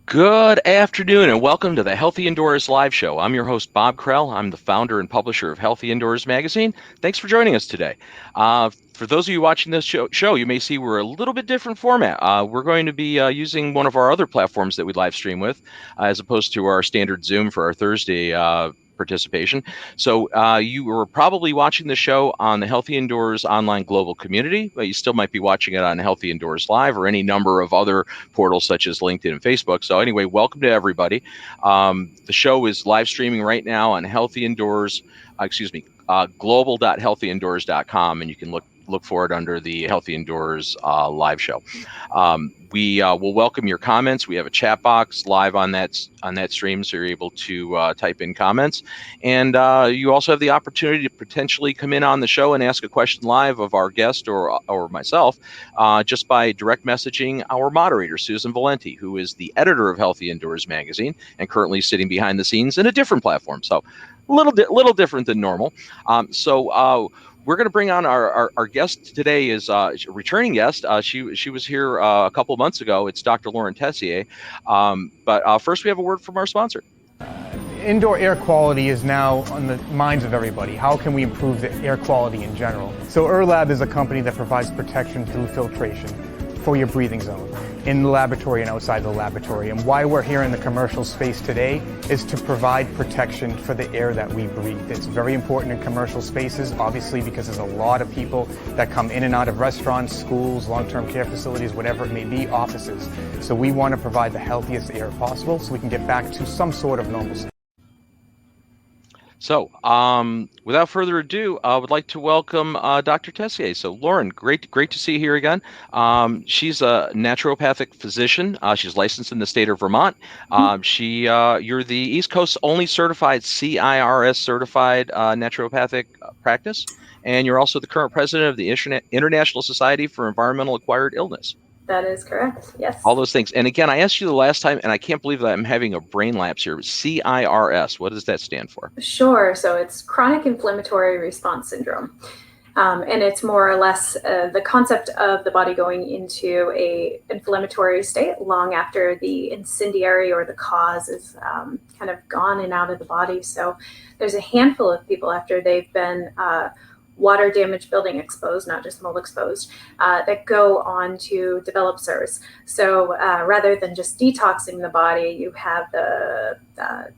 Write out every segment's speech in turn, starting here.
Good afternoon and welcome to the Healthy Indoors live show. I'm your host, Bob Krell. I'm the founder and publisher of Healthy Indoors magazine. Thanks for joining us today. For those of you watching this show, you may see we're a little bit different format. We're going to be using one of our other platforms that we live stream with, as opposed to our standard Zoom for our Thursday participation. So you were probably watching the show on the Healthy Indoors online global community, but you still might be watching it on Healthy Indoors Live or any number of other portals such as LinkedIn and Facebook. So anyway, welcome to everybody. The show is live streaming right now on global.healthyindoors.com, and you can look for it under the Healthy Indoors live show. We will welcome your comments. We have a chat box live on that stream, so you're able to type in comments. And you also have the opportunity to potentially come in on the show and ask a question live of our guest or myself just by direct messaging our moderator, Susan Valenti, who is the editor of Healthy Indoors magazine and currently sitting behind the scenes in a different platform. So a little different than normal. We're going to bring on our guest today is a returning guest. She was here a couple of months ago. It's Dr. Lauren Tessier. But first, we have a word from our sponsor. Indoor air quality is now on the minds of everybody. How can we improve the air quality in general? So ErLab is a company that provides protection through filtration for your breathing zone in the laboratory and outside the laboratory. And why we're here in the commercial space today is to provide protection for the air that we breathe. It's very important in commercial spaces, obviously, because there's a lot of people that come in and out of restaurants, schools, long-term care facilities, whatever it may be, offices. So we want to provide the healthiest air possible so we can get back to some sort of normalcy. So, without further ado, I would like to welcome Dr. Tessier. So, Lauren, great to see you here again. She's a naturopathic physician. She's licensed in the state of Vermont. You're the East Coast's only certified CIRS certified naturopathic practice, and you're also the current president of the International Society for Environmental Acquired Illness. That is correct, yes. All those things. And again, I asked you the last time, and I can't believe that I'm having a brain lapse here. CIRS, what does that stand for? Sure. So it's chronic inflammatory response syndrome. And it's more or less the concept of the body going into a inflammatory state long after the incendiary or the cause is kind of gone and out of the body. So there's a handful of people after they've been water damage building exposed, not just mold exposed, that go on to develop SIRS. So rather than just detoxing the body, you have the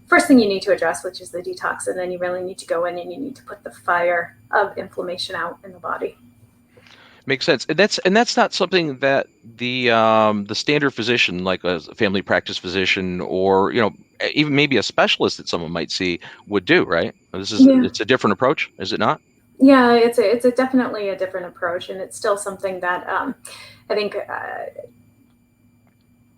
first thing you need to address, which is the detox, and then you really need to go in and you need to put the fire of inflammation out in the body. Makes sense. And that's not something that the standard physician, like a family practice physician, or even maybe a specialist that someone might see, would do, right? It's a different approach, is it not? Yeah, it's a definitely a different approach, and it's still something that I think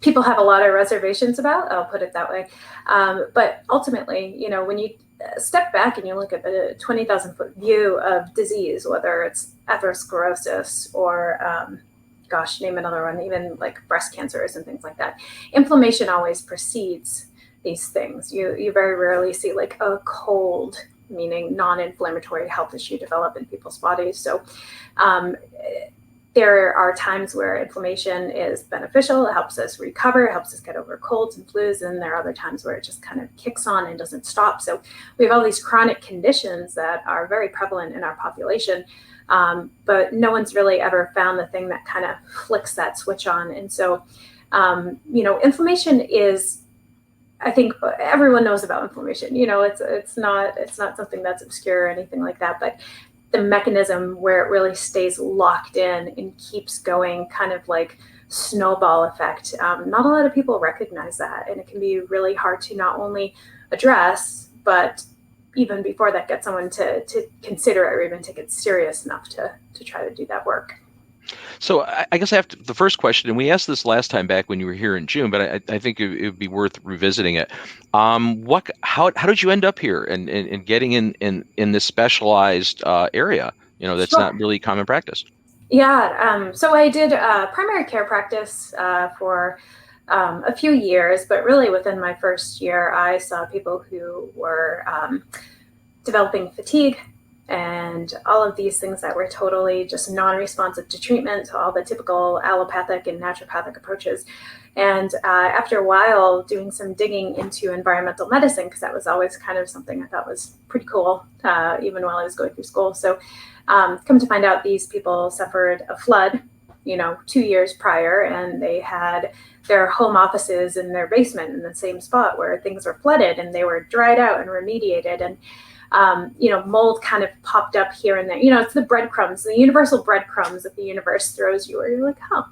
people have a lot of reservations about. I'll put it that way. But ultimately, when you step back and you look at the 20,000-foot view of disease, whether it's atherosclerosis or name another one, even like breast cancers and things like that, inflammation always precedes these things. You very rarely see like a cold, meaning non-inflammatory health issue develop in people's bodies. So there are times where inflammation is beneficial. It helps us recover, it helps us get over colds and flus. And there are other times where it just kind of kicks on and doesn't stop. So we have all these chronic conditions that are very prevalent in our population. But no one's really ever found the thing that kind of flicks that switch on. And so, inflammation is, I think everyone knows about inflammation. It's not something that's obscure or anything like that, but the mechanism where it really stays locked in and keeps going, kind of like snowball effect. Not a lot of people recognize that, and it can be really hard to not only address, but even before that, get someone to consider it or even take it serious enough to try to do that work. So I guess I have the first question, and we asked this last time back when you were here in June, but I think it would be worth revisiting it. How did you end up here and getting in this specialized area That's Sure. not really common practice. Yeah, so I did primary care practice for a few years, but really within my first year, I saw people who were developing fatigue and all of these things that were totally just non-responsive to treatment, so all the typical allopathic and naturopathic approaches. And after a while, doing some digging into environmental medicine, because that was always kind of something I thought was pretty cool, even while I was going through school. So come to find out, these people suffered a flood, 2 years prior, and they had their home offices in their basement in the same spot where things were flooded, and they were dried out and remediated. And mold kind of popped up here and there. It's the breadcrumbs, the universal breadcrumbs that the universe throws you, where you're like, oh.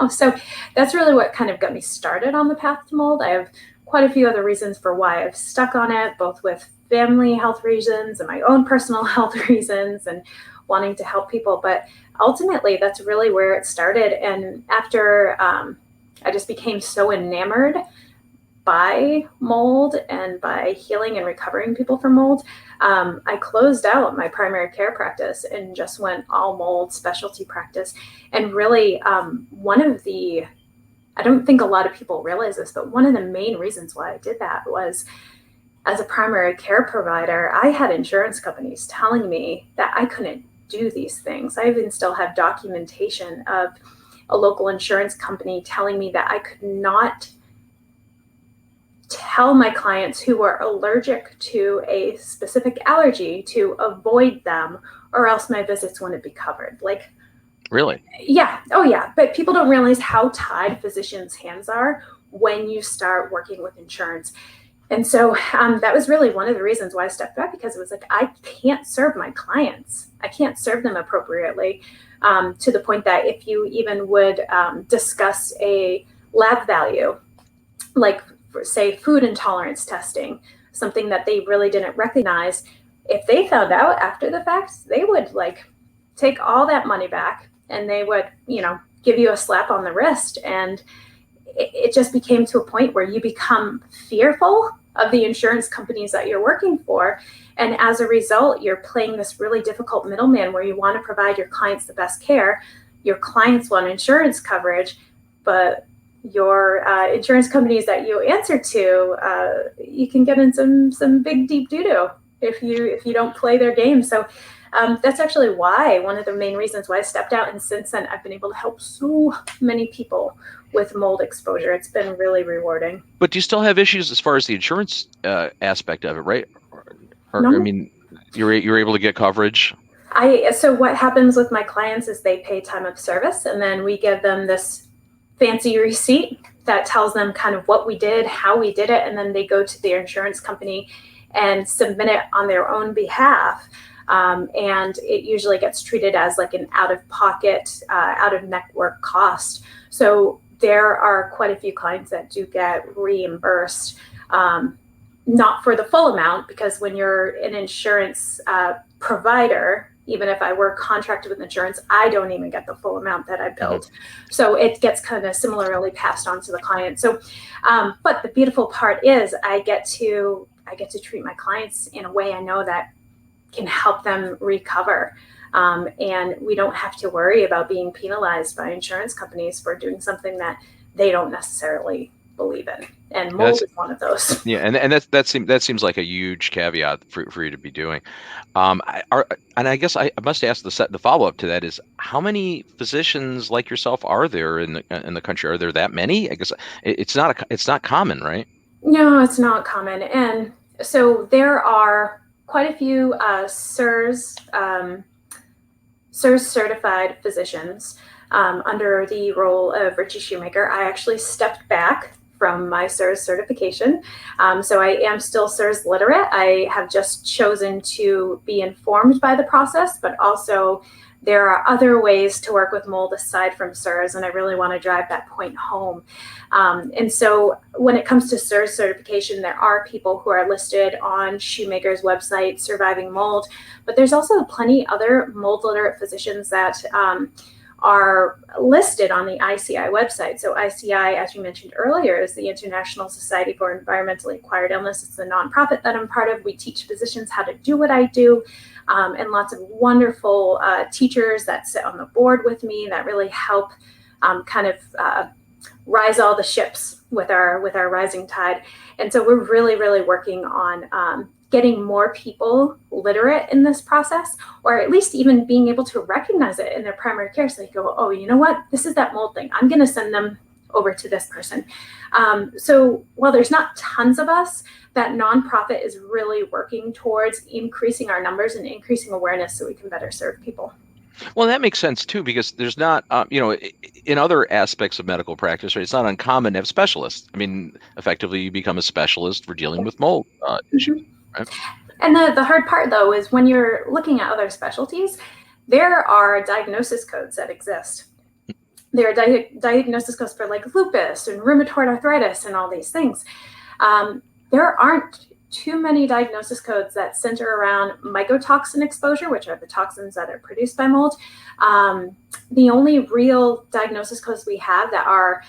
So that's really what kind of got me started on the path to mold. I have quite a few other reasons for why I've stuck on it, both with family health reasons and my own personal health reasons and wanting to help people. But ultimately, that's really where it started. And after I just became so enamored by mold and by healing and recovering people from mold, I closed out my primary care practice and just went all mold specialty practice. And really, I don't think a lot of people realize this, but one of the main reasons why I did that was, as a primary care provider, I had insurance companies telling me that I couldn't do these things. I even still have documentation of a local insurance company telling me that I could not tell my clients who were allergic to a specific allergy to avoid them, or else my visits wouldn't be covered. Like, really? Yeah. Oh, yeah. But people don't realize how tied physicians' hands are when you start working with insurance. And so that was really one of the reasons why I stepped back, because it was like, I can't serve my clients. I can't serve them appropriately, to the point that if you even would discuss a lab value, like say food intolerance testing, something that they really didn't recognize, if they found out after the fact, they would take all that money back, and they would, give you a slap on the wrist. And it just became to a point where you become fearful of the insurance companies that you're working for. And as a result, you're playing this really difficult middleman where you want to provide your clients the best care. Your clients want insurance coverage, but your insurance companies that you answer to, you can get in some big deep doo-doo if you don't play their game. So that's actually one of the main reasons why I stepped out. And since then, I've been able to help so many people with mold exposure. It's been really rewarding. But do you still have issues as far as the insurance aspect of it, right? No. I mean, you're able to get coverage? So what happens with my clients is they pay time of service, and then we give them this fancy receipt that tells them kind of what we did, how we did it, and then they go to their insurance company and submit it on their own behalf. And it usually gets treated as like an out-of-pocket, out-of-network cost. So there are quite a few clients that do get reimbursed, not for the full amount, because when you're an insurance provider, even if I were contracted with insurance, I don't even get the full amount that I billed. Mm-hmm. So it gets kind of similarly passed on to the client. So, but the beautiful part is I get to treat my clients in a way I know that can help them recover. And we don't have to worry about being penalized by insurance companies for doing something that they don't necessarily believe in. And mold is one of those. Yeah, and that seems like a huge caveat for you to be doing. And I guess I must ask the follow up to that is, how many physicians like yourself are there in the country? Are there that many? I guess it's not common, right? No, it's not common. And so there are quite a few CIRS certified physicians under the role of Richie Shoemaker. I actually stepped back from my CIRS certification. So I am still CIRS literate. I have just chosen to be informed by the process, but also there are other ways to work with mold aside from CIRS, and I really want to drive that point home. And so when it comes to CIRS certification, there are people who are listed on Shoemaker's website, Surviving Mold, but there's also plenty other mold literate physicians that are listed on the ICI website. So ICI, as you mentioned earlier, is the International Society for Environmentally Acquired Illness. It's the nonprofit that I'm part of. We teach physicians how to do what I do, and lots of wonderful teachers that sit on the board with me that really help rise all the ships with our rising tide. And so we're really working on getting more people literate in this process, or at least even being able to recognize it in their primary care. So they go, oh, you know what? This is that mold thing. I'm going to send them over to this person. So while there's not tons of us, that nonprofit is really working towards increasing our numbers and increasing awareness so we can better serve people. Well, that makes sense too, because there's not, in other aspects of medical practice, right? It's not uncommon to have specialists. I mean, effectively, you become a specialist for dealing with mold issues. Right? And the hard part, though, is when you're looking at other specialties, there are diagnosis codes that exist. There are diagnosis codes for like lupus and rheumatoid arthritis and all these things. There aren't too many diagnosis codes that center around mycotoxin exposure, which are the toxins that are produced by mold. The only real diagnosis codes we have that are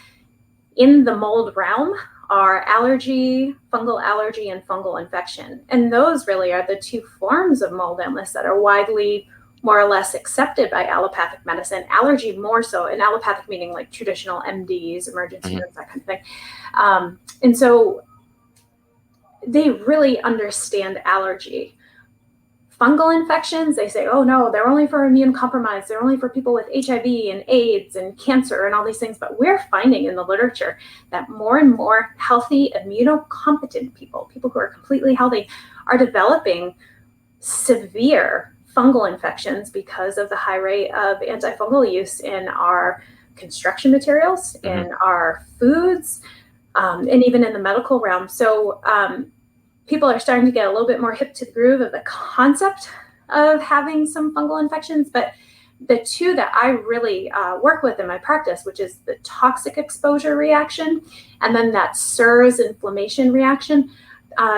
in the mold realm are allergy, fungal allergy, and fungal infection. And those really are the two forms of mold illness that are widely more or less accepted by allopathic medicine. Allergy more so, and allopathic meaning like traditional MDs, emergency rooms, that kind of thing. And so they really understand allergy. Fungal infections, they say, oh no, they're only for immune compromised. They're only for people with HIV and AIDS and cancer and all these things. But we're finding in the literature that more and more healthy, immunocompetent people who are completely healthy, are developing severe fungal infections because of the high rate of antifungal use in our construction materials, in our foods, and even in the medical realm. So people are starting to get a little bit more hip to the groove of the concept of having some fungal infections. But the two that I really work with in my practice, which is the toxic exposure reaction and then that SIRS inflammation reaction,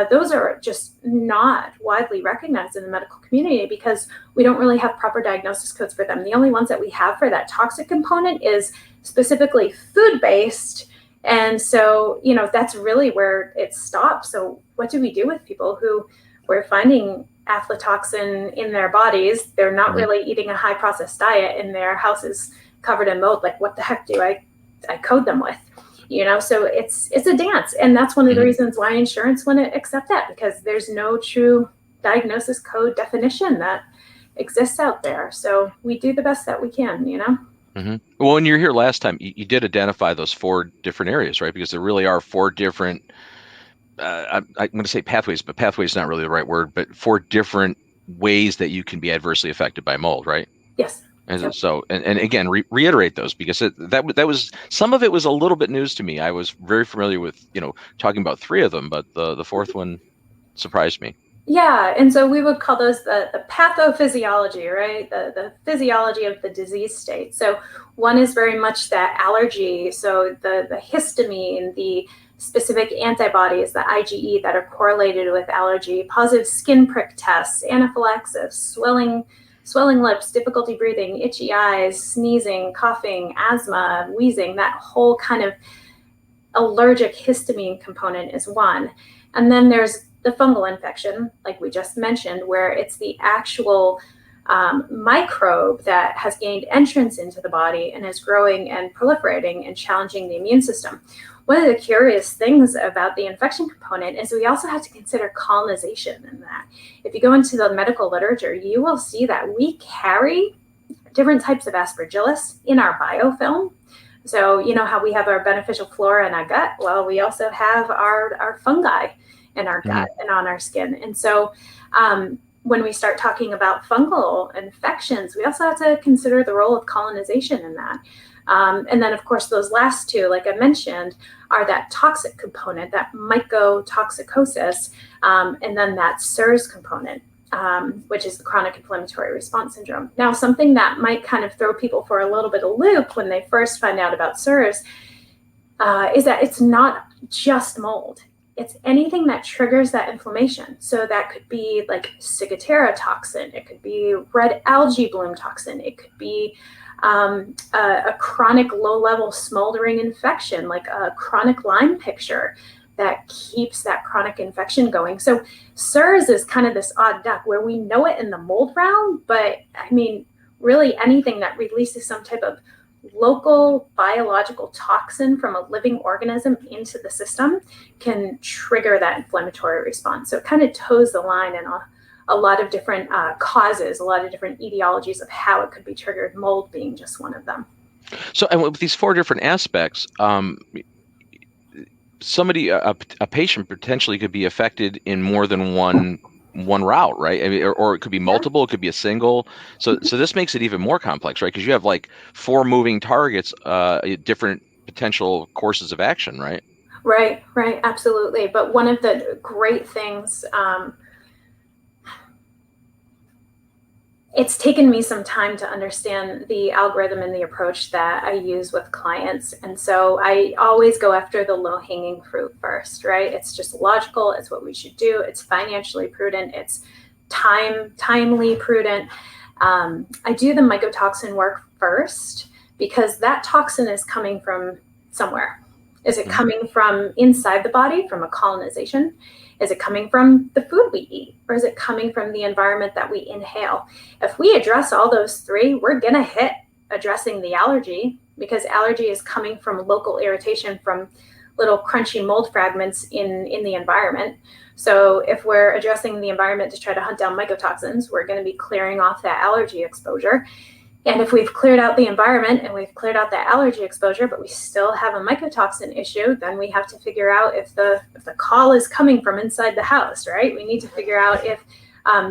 those are just not widely recognized in the medical community because we don't really have proper diagnosis codes for them. The only ones that we have for that toxic component is specifically food-based. And so, that's really where it stops. So what do we do with people who we're finding aflatoxin in their bodies? They're not really eating a high processed diet and their house is covered in mold. Like, what the heck do I code them with? So it's a dance. And that's one of the reasons why insurance wouldn't accept that, because there's no true diagnosis code definition that exists out there. So we do the best that we can, Well, when you were here last time, you did identify those 4 different areas, right? Because there really are 4 different, I'm going to say pathways, but pathway is not really the right word, but 4 different ways that you can be adversely affected by mold, right? Yes. And so, and again, reiterate those, because that was, some of it was a little bit news to me. I was very familiar with, talking about 3 of them, but the 4th one surprised me. Yeah, and so we would call those the pathophysiology, right? The physiology of the disease state. So one is very much that allergy, so the histamine, the specific antibodies, the IgE that are correlated with allergy, positive skin prick tests, anaphylaxis, swelling lips, difficulty breathing, itchy eyes, sneezing, coughing, asthma, wheezing. That whole kind of allergic histamine component is one. And then there's the fungal infection, like we just mentioned, where it's the actual microbe that has gained entrance into the body and is growing and proliferating and challenging the immune system. One of the curious things about the infection component is we also have to consider colonization in that. If you go into the medical literature, you will see that we carry different types of aspergillus in our biofilm. So you know how we have our beneficial flora in our gut? Well, we also have our fungi in our gut and on our skin. And so when we start talking about fungal infections, we also have to consider the role of colonization in that. And then, of course, those last 2, like I mentioned, are that toxic component, that mycotoxicosis, and then that SIRS component, which is the chronic inflammatory response syndrome. Now, something that might kind of throw people for a little bit of loop when they first find out about SIRS is that it's not just mold. It's anything that triggers that inflammation. So that could be like ciguatera toxin. It could be red algae bloom toxin. It could be a chronic low-level smoldering infection, like a chronic Lyme picture that keeps that chronic infection going. So SIRS is kind of this odd duck where we know it in the mold realm, but I mean, really anything that releases some type of local biological toxin from a living organism into the system can trigger that inflammatory response. So it kind of toes the line in a lot of different causes, a lot of different etiologies of how it could be triggered, mold being just one of them. So, and with these 4 different aspects, somebody, a patient potentially could be affected in more than one route, right? I mean, or it could be multiple, it could be a single. So this makes it even more complex, right? Because you have like 4 moving targets, different potential courses of action, right? Right, absolutely. But one of the great things, it's taken me some time to understand the algorithm and the approach that I use with clients. And so I always go after the low-hanging fruit first, right? It's just logical. It's what we should do. It's financially prudent. It's timely prudent. I do the mycotoxin work first because that toxin is coming from somewhere. Is it coming from inside the body, from a colonization? Is it coming from the food we eat? Or is it coming from the environment that we inhale? If we address all those 3, we're going to hit addressing the allergy, because allergy is coming from local irritation from little crunchy mold fragments in the environment. So if we're addressing the environment to try to hunt down mycotoxins, we're going to be clearing off that allergy exposure. And if we've cleared out the environment and we've cleared out the allergy exposure, but we still have a mycotoxin issue, then we have to figure out if the call is coming from inside the house, right? We need to figure out if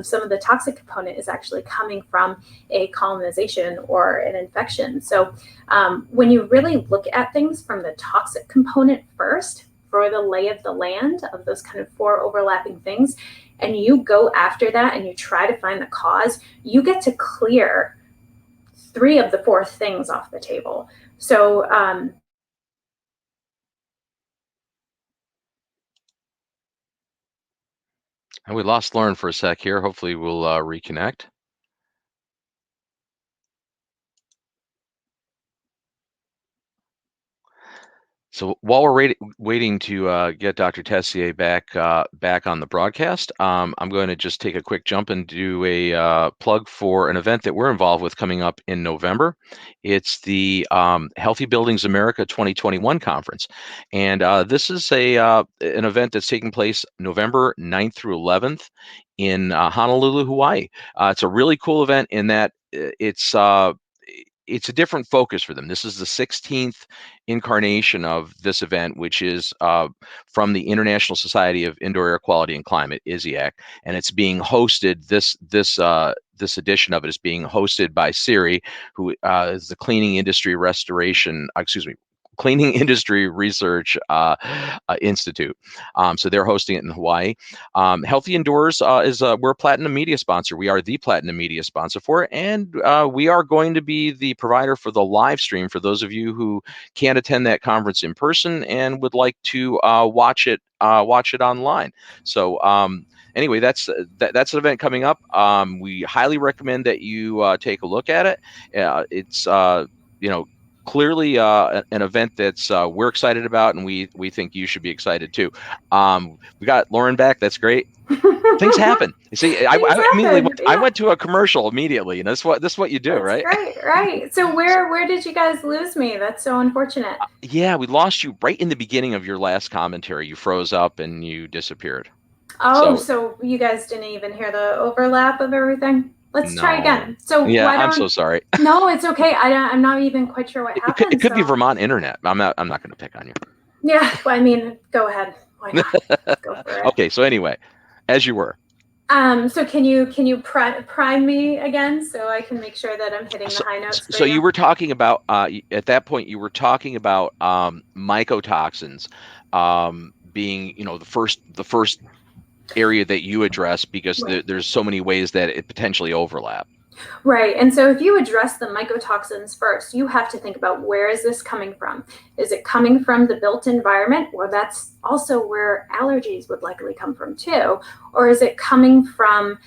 some of the toxic component is actually coming from a colonization or an infection. So when you really look at things from the toxic component first, for the lay of the land of those kind of 4 overlapping things, and you go after that and you try to find the cause, you get to clear 3 of the 4 things off the table. So and we lost Lauren for a sec here. Hopefully we'll reconnect. So while we're waiting to get Dr. Tessier back on the broadcast, I'm going to just take a quick jump and do a plug for an event that we're involved with coming up in November. It's the Healthy Buildings America 2021 conference, and this is an event that's taking place November 9th through 11th in Honolulu, Hawaii. It's a really cool event in that it's a different focus for them. This is the 16th incarnation of this event, which is from the International Society of Indoor Air Quality and Climate, ISIAC, and it's being hosted. This edition of it is being hosted by CIRI, who is the Cleaning Industry Research Institute. So they're hosting it in Hawaii. Healthy Indoors we're a platinum media sponsor. We are the platinum media sponsor for it, and we are going to be the provider for the live stream for those of you who can't attend that conference in person and would like to watch it online. So anyway, that's an event coming up. We highly recommend that you take a look at it. It's clearly an event that's we're excited about, and we think you should be excited too. We got Lauren back. That's great. Things happen. You see, I went to a commercial immediately, and this is what you do, that's right? Right. So where did you guys lose me? That's so unfortunate. Yeah, we lost you right in the beginning of your last commentary. You froze up and you disappeared. Oh, so you guys didn't even hear the overlap of everything? Let's try again. So yeah, I'm so sorry. No, it's okay. I'm not even quite sure what happened. It could be Vermont internet. I'm not going to pick on you. Yeah, well, I mean, go ahead. Why not? Go for it. Okay, so anyway, as you were. So can you prime me again so I can make sure that I'm hitting the high notes? So you were talking about at that point you were talking about mycotoxins being the first area that you address because there's so many ways that it potentially overlap. Right. And so if you address the mycotoxins first, you have to think about where is this coming from? Is it coming from the built environment? Well, that's also where allergies would likely come from too. Or is it coming from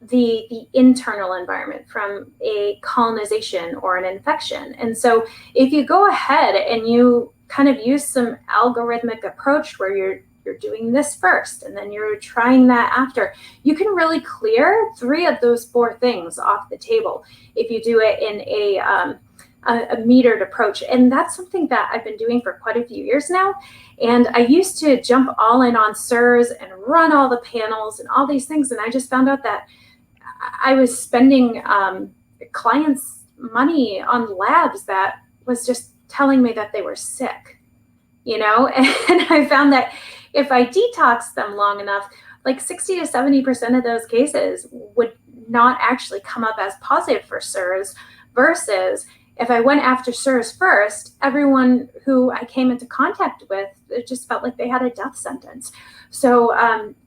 the internal environment from a colonization or an infection. And so if you go ahead and you kind of use some algorithmic approach where you're doing this first and then you're trying that after, you can really clear 3 of those 4 things off the table if you do it in a metered approach. And that's something that I've been doing for quite a few years now. And I used to jump all in on SIRS and run all the panels and all these things. And I just found out that I was spending clients' money on labs that was just telling me that they were sick, And I found that if I detoxed them long enough, like 60 to 70% of those cases would not actually come up as positive for SIRS, versus if I went after SIRS first, everyone who I came into contact with, it just felt like they had a death sentence. So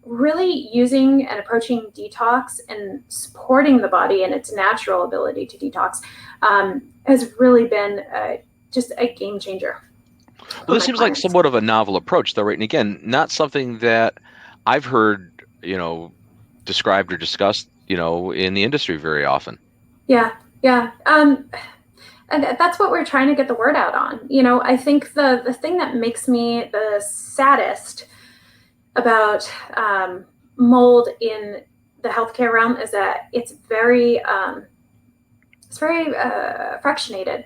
really using and approaching detox and supporting the body and its natural ability to detox has really been just a game changer. Well, this seems like somewhat of a novel approach, though, right? And again, not something that I've heard, described or discussed, in the industry very often. Yeah. And that's what we're trying to get the word out on. I think the thing that makes me the saddest about mold in the healthcare realm is that it's very fractionated.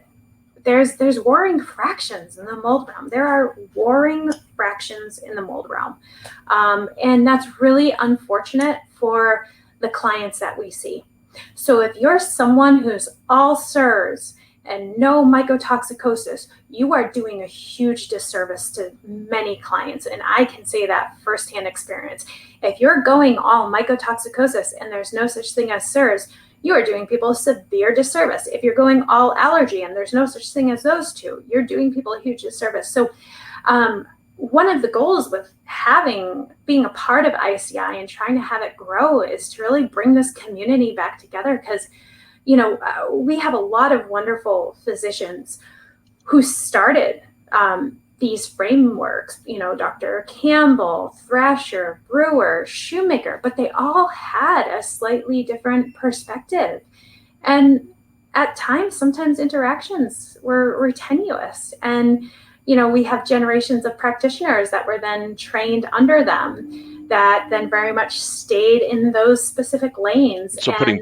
There's warring fractions in the mold realm. There are warring fractions in the mold realm. And that's really unfortunate for the clients that we see. So if you're someone who's all SIRS and no mycotoxicosis, you are doing a huge disservice to many clients. And I can say that firsthand experience. If you're going all mycotoxicosis and there's no such thing as SIRS, you are doing people a severe disservice. If you're going all allergy and there's no such thing as those two, you're doing people a huge disservice. So one of the goals with being a part of ICI and trying to have it grow is to really bring this community back together, because we have a lot of wonderful physicians who started these frameworks, Dr. Campbell, Thrasher, Brewer, Shoemaker, but they all had a slightly different perspective. And at times, sometimes interactions were tenuous. And, we have generations of practitioners that were then trained under them that then very much stayed in those specific lanes. So putting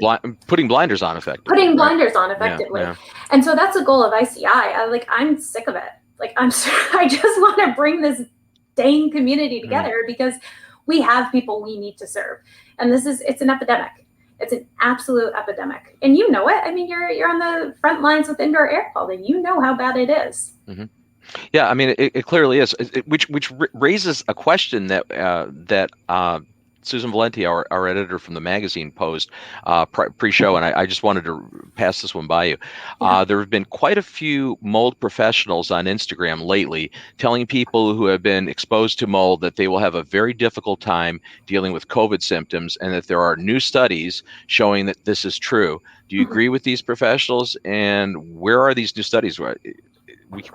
blinders on effectively. Putting blinders on effectively. Yeah. And so that's the goal of ICI. I'm sick of it. I just want to bring this dang community together because we have people we need to serve. And it's an epidemic. It's an absolute epidemic. And you know it. I mean, you're on the front lines with indoor air quality. You know how bad it is. Mm-hmm. Yeah, I mean, it clearly is, which raises a question that Susan Valenti, our editor from the magazine, posed pre-show, and I just wanted to pass this one by you. Yeah. There have been quite a few mold professionals on Instagram lately telling people who have been exposed to mold that they will have a very difficult time dealing with COVID symptoms, and that there are new studies showing that this is true. Do you agree with these professionals? And where are these new studies?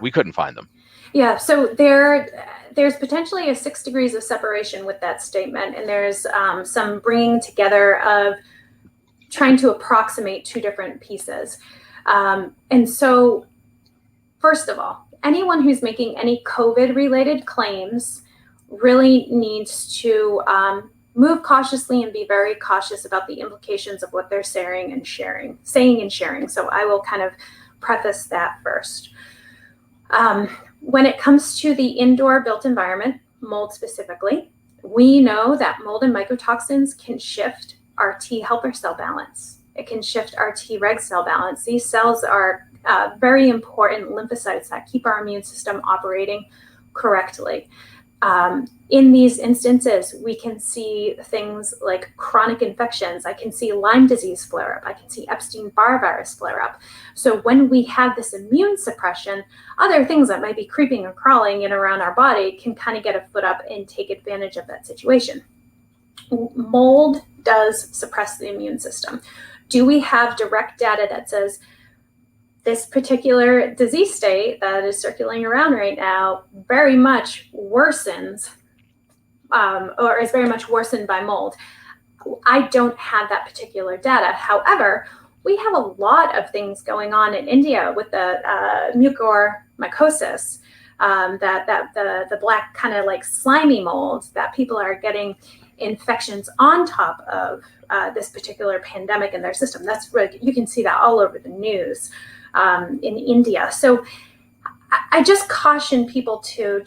We couldn't find them. Yeah, so there's potentially a 6 degrees of separation with that statement, and there's some bringing together of trying to approximate 2 different pieces. And so, first of all, anyone who's making any COVID-related claims really needs to move cautiously and be very cautious about the implications of what they're saying and sharing. So I will kind of preface that first. When it comes to the indoor built environment, mold specifically, we know that mold and mycotoxins can shift our T helper cell balance. It can shift our Treg cell balance. These cells are very important lymphocytes that keep our immune system operating correctly. In these instances, we can see things like chronic infections. I can see Lyme disease flare up. I can see Epstein-Barr virus flare up. So when we have this immune suppression, other things that might be creeping and crawling in around our body can kind of get a foot up and take advantage of that situation. Mold does suppress the immune system. Do we have direct data that says this particular disease state that is circulating around right now very much worsens or is very much worsened by mold? I don't have that particular data. However, we have a lot of things going on in India with the mucormycosis, the black kind of like slimy mold that people are getting infections on top of this particular pandemic in their system. That's really, you can see that all over the news in India. So I just caution people to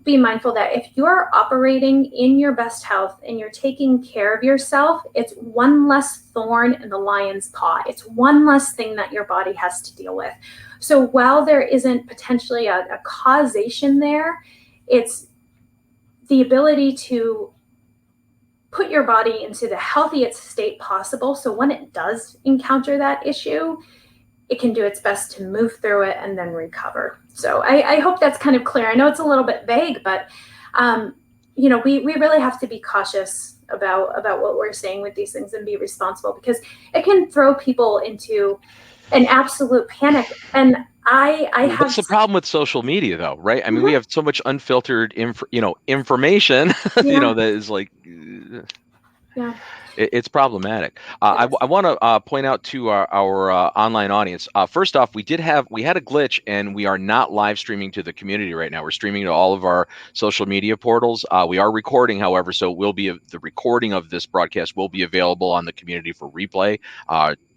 be mindful that if you're operating in your best health and you're taking care of yourself, it's one less thorn in the lion's paw. It's one less thing that your body has to deal with. So while there isn't potentially a causation there, it's the ability to put your body into the healthiest state possible. So when it does encounter that issue, it can do its best to move through it and then recover. So I hope that's kind of clear. I know it's a little bit vague, but we really have to be cautious about what we're saying with these things and be responsible, because it can throw people into an absolute panic. And What's the problem with social media, though, right? I mean, we have so much unfiltered information, that is like, it's problematic. I want to point out to our online audience. First off, we had a glitch, and we are not live streaming to the community right now. We're streaming to all of our social media portals. We are recording, however, so the recording of this broadcast will be available on the community for replay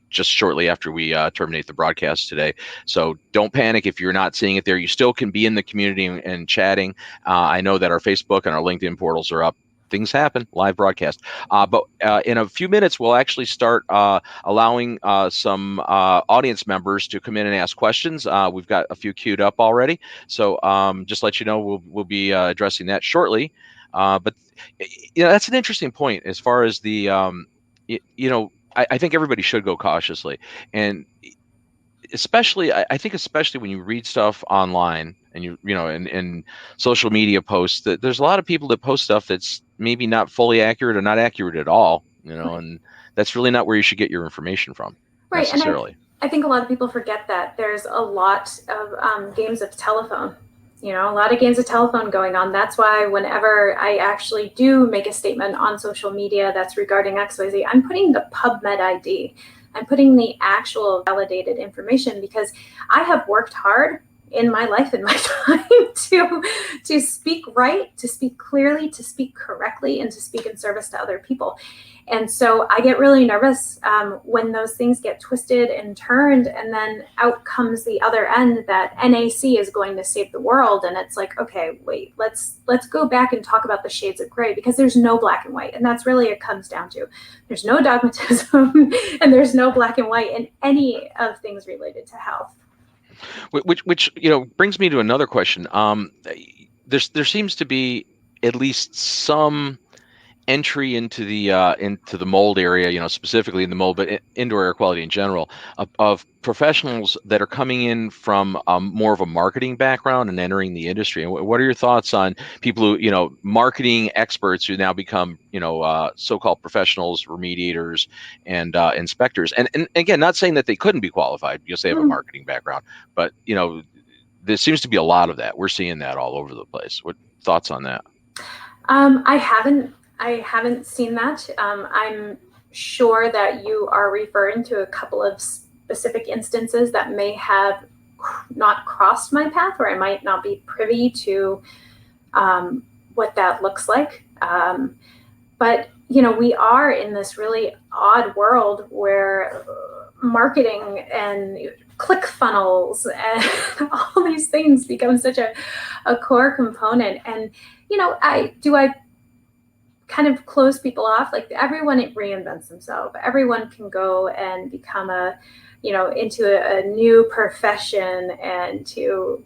just shortly after we terminate the broadcast today. So don't panic if you're not seeing it there. You still can be in the community and chatting. I know that our Facebook and our LinkedIn portals are up. Things happen, live broadcast. But in a few minutes, we'll actually start allowing some audience members to come in and ask questions. We've got a few queued up already. So just let you know, we'll be addressing that shortly. But that's an interesting point as far as the, I think everybody should go cautiously. And especially when you read stuff online and and social media posts, that there's a lot of people that post stuff that's maybe not fully accurate or not accurate at all, and that's really not where you should get your information from necessarily. And I think a lot of people forget that there's a lot of games of telephone, a lot of games of telephone going on. That's why whenever I actually do make a statement on social media that's regarding XYZ, I'm putting the PubMed ID. I'm putting the actual validated information, because I have worked hard in my life and my time to speak right, to speak clearly, to speak correctly, and to speak in service to other people. And so I get really nervous when those things get twisted and turned, and then out comes the other end that NAC is going to save the world. And it's like, okay, wait, let's go back and talk about the shades of gray, because there's no black and white. And that's really it comes down to. There's no dogmatism and there's no black and white in any of things related to health. Which brings me to another question. There seems to be at least some entry into the mold area, specifically in the mold, but indoor air quality in general, of professionals that are coming in from more of a marketing background and entering the industry. And what are your thoughts on people who, marketing experts who now become, so-called professionals, remediators, and inspectors? And again, not saying that they couldn't be qualified because they have a marketing background, but there seems to be a lot of that. We're seeing that all over the place. What thoughts on that? I haven't seen that. I'm sure that you are referring to a couple of specific instances that may have not crossed my path, or I might not be privy to what that looks like. But, we are in this really odd world where marketing and click funnels and all these things become such a core component. And, I kind of close people off? Like, everyone reinvents themselves. Everyone can go and become into a new profession and to,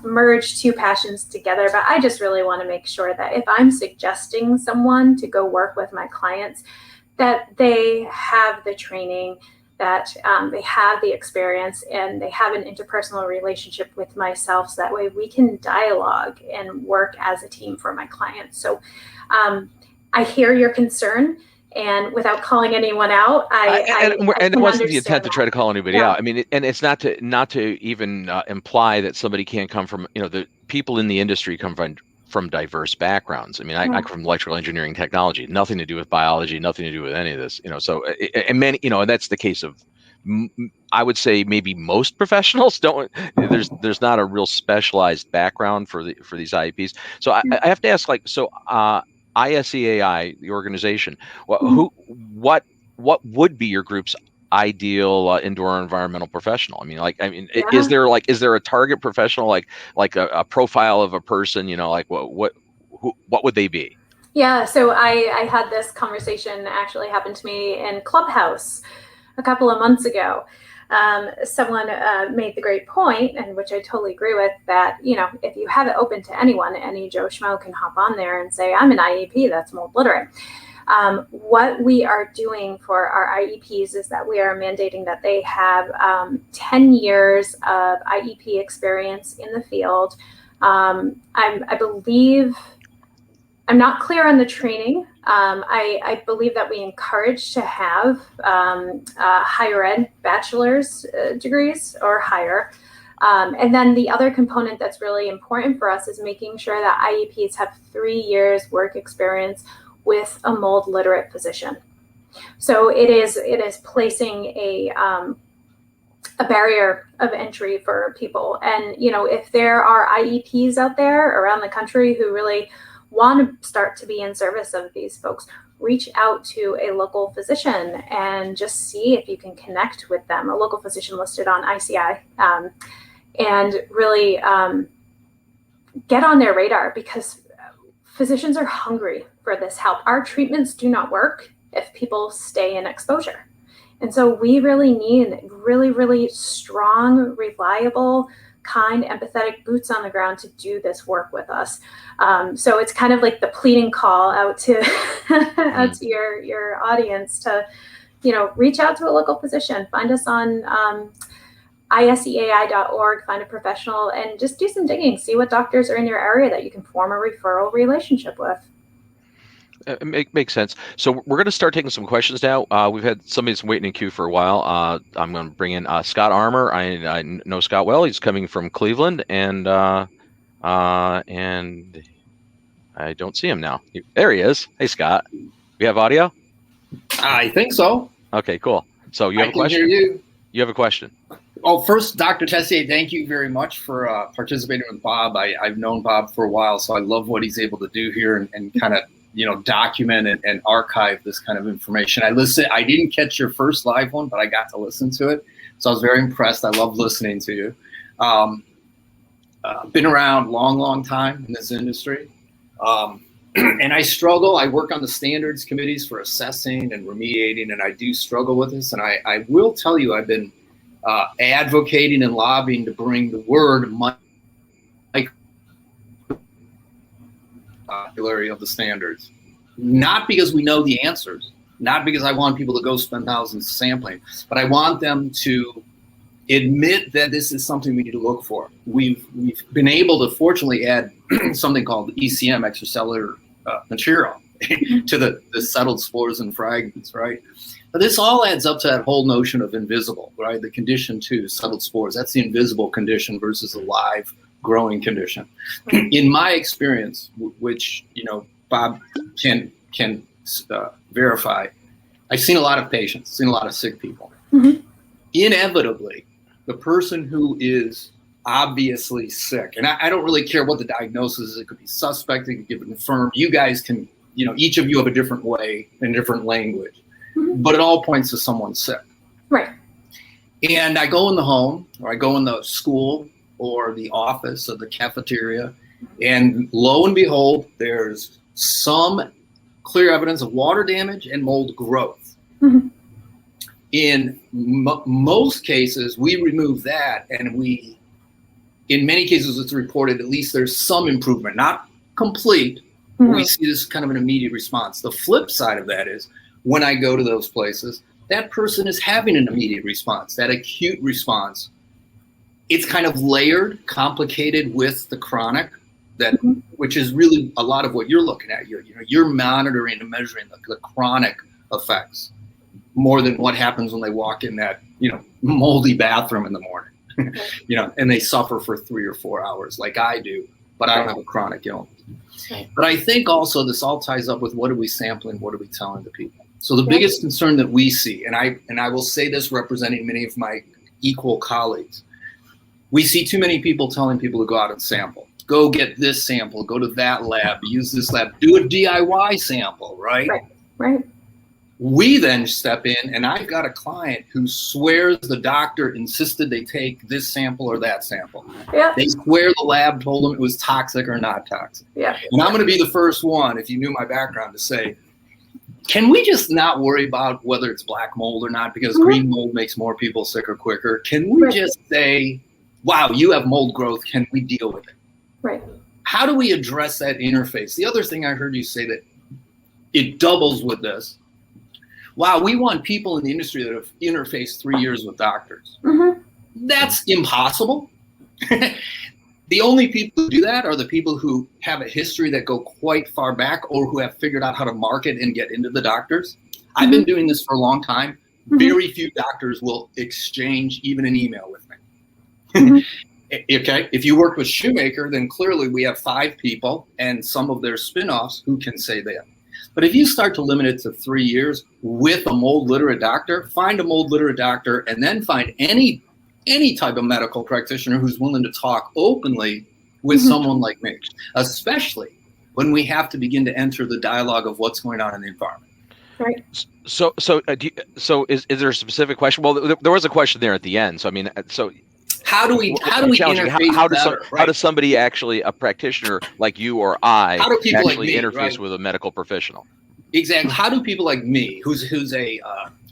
merge two passions together. But I just really want to make sure that if I'm suggesting someone to go work with my clients, that they have the training, that they have the experience, and they have an interpersonal relationship with myself, so that way we can dialogue and work as a team for my clients. So I hear your concern, and without calling anyone out, and it wasn't the intent to try to call anybody out. I mean, and it's not to even imply that somebody can't come from, the people in the industry come from from diverse backgrounds. I mean, I come from electrical engineering technology, nothing to do with biology, nothing to do with any of this, so, and many, and that's the case of, I would say maybe most professionals don't, there's not a real specialized background for these IEPs. So I have to ask, like, so, ISEAI, the organization, what would be your group's ideal indoor environmental professional? Is there a target professional, like a profile of a person, like what would they be? Yeah, so I had this conversation actually happen to me in Clubhouse a couple of months ago. Someone made the great point, and which I totally agree with, that, if you have it open to anyone, any Joe Schmo can hop on there and say, I'm an IEP that's mold literate. What we are doing for our IEPs is that we are mandating that they have 10 years of IEP experience in the field. I believe, I'm not clear on the training. I believe that we encourage to have higher ed bachelor's degrees or higher. And then the other component that's really important for us is making sure that IEPs have 3 years work experience with a mold literate physician. So it is placing a barrier of entry for people. And, if there are IEPs out there around the country who really want to start to be in service of these folks, reach out to a local physician and just see if you can connect with them, a local physician listed on ICI, and really get on their radar, because physicians are hungry for this help. Our treatments do not work if people stay in exposure. And so we really need really, really strong, reliable, kind, empathetic boots on the ground to do this work with us. So it's kind of like the pleading call out to out to your audience to, reach out to a local physician, find us on ISEAI.org, find a professional, and just do some digging, see what doctors are in your area that you can form a referral relationship with. It makes sense. So we're going to start taking some questions now. We've had somebody that's waiting in queue for a while. I'm going to bring in Scott Armour. I know Scott well. He's coming from Cleveland, and I don't see him now. There he is. Hey, Scott. We have audio? I think so. Okay, cool. So you have a question? I can hear you. You have a question? Oh, first, Dr. Tessier, thank you very much for participating with Bob. I've known Bob for a while, so I love what he's able to do here and kind of document and archive this kind of information. I didn't catch your first live one, but I got to listen to it. So I was very impressed. I love listening to you. Been around long time in this industry. And I struggle. I work on the standards committees for assessing and remediating, and I do struggle with this. And I will tell you, I've been advocating and lobbying to bring the word popularity of the standards, not because we know the answers, not because I want people to go spend thousands sampling, but I want them to admit that this is something we need to look for. We've been able to fortunately add something called ECM, extracellular material, to the settled spores and fragments, right? But this all adds up to that whole notion of invisible, right? The condition 2, settled spores, that's the invisible condition versus the live growing condition. In my experience, which Bob can verify, I've seen a lot of patients, seen a lot of sick people. Mm-hmm. Inevitably, the person who is obviously sick, and I don't really care what the diagnosis is, it could be suspect, it could be confirmed. You guys can, each of you have a different way and different language, mm-hmm. but it all points to someone sick. Right. And I go in the home, or I go in the school, or the office or the cafeteria, and lo and behold, there's some clear evidence of water damage and mold growth. Mm-hmm. In most cases, we remove that, and in many cases, it's reported at least there's some improvement, not complete. Mm-hmm. We see this kind of an immediate response. The flip side of that is when I go to those places, that person is having an immediate response, that acute response. It's kind of layered, complicated with the chronic, which is really a lot of what you're looking at. You're monitoring and measuring the chronic effects more than what happens when they walk in that moldy bathroom in the morning, and they suffer for 3 or 4 hours like I do but I don't have a chronic illness. But I think also this all ties up with what are we sampling, what are we telling the people. So the biggest concern that we see, and I will say this representing many of my equal colleagues, we see too many people telling people to go out and sample. Go get this sample, go to that lab, use this lab, do a DIY sample, right? Right. We then step in, and I've got a client who swears the doctor insisted they take this sample or that sample. Yeah. They swear the lab told them it was toxic or not toxic. Yeah. And I'm going to be the first one, if you knew my background, to say, can we just not worry about whether it's black mold or not, because green mold makes more people sicker quicker? Can we just say, wow, you have mold growth, can we deal with it? Right. How do we address that interface? The other thing I heard you say that it doubles with this. Wow, we want people in the industry that have interfaced 3 years with doctors. That's impossible. The only people who do that are the people who have a history that go quite far back or who have figured out how to market and get into the doctors. I've been doing this for a long time. Very few doctors will exchange even an email with me. Okay, if you work with Shoemaker, then clearly we have 5 people and some of their spinoffs who can say that. But if you start to limit it to 3 years with a mold literate doctor, find a mold literate doctor and then find any type of medical practitioner who's willing to talk openly with someone like me, especially when we have to begin to enter the dialogue of what's going on in the environment. Right. So is there a specific question? Well, there was a question there at the end. So I mean, so how do we interface how does somebody actually, a practitioner like you or I, actually interface with a medical professional? Exactly. How do people like me, who's a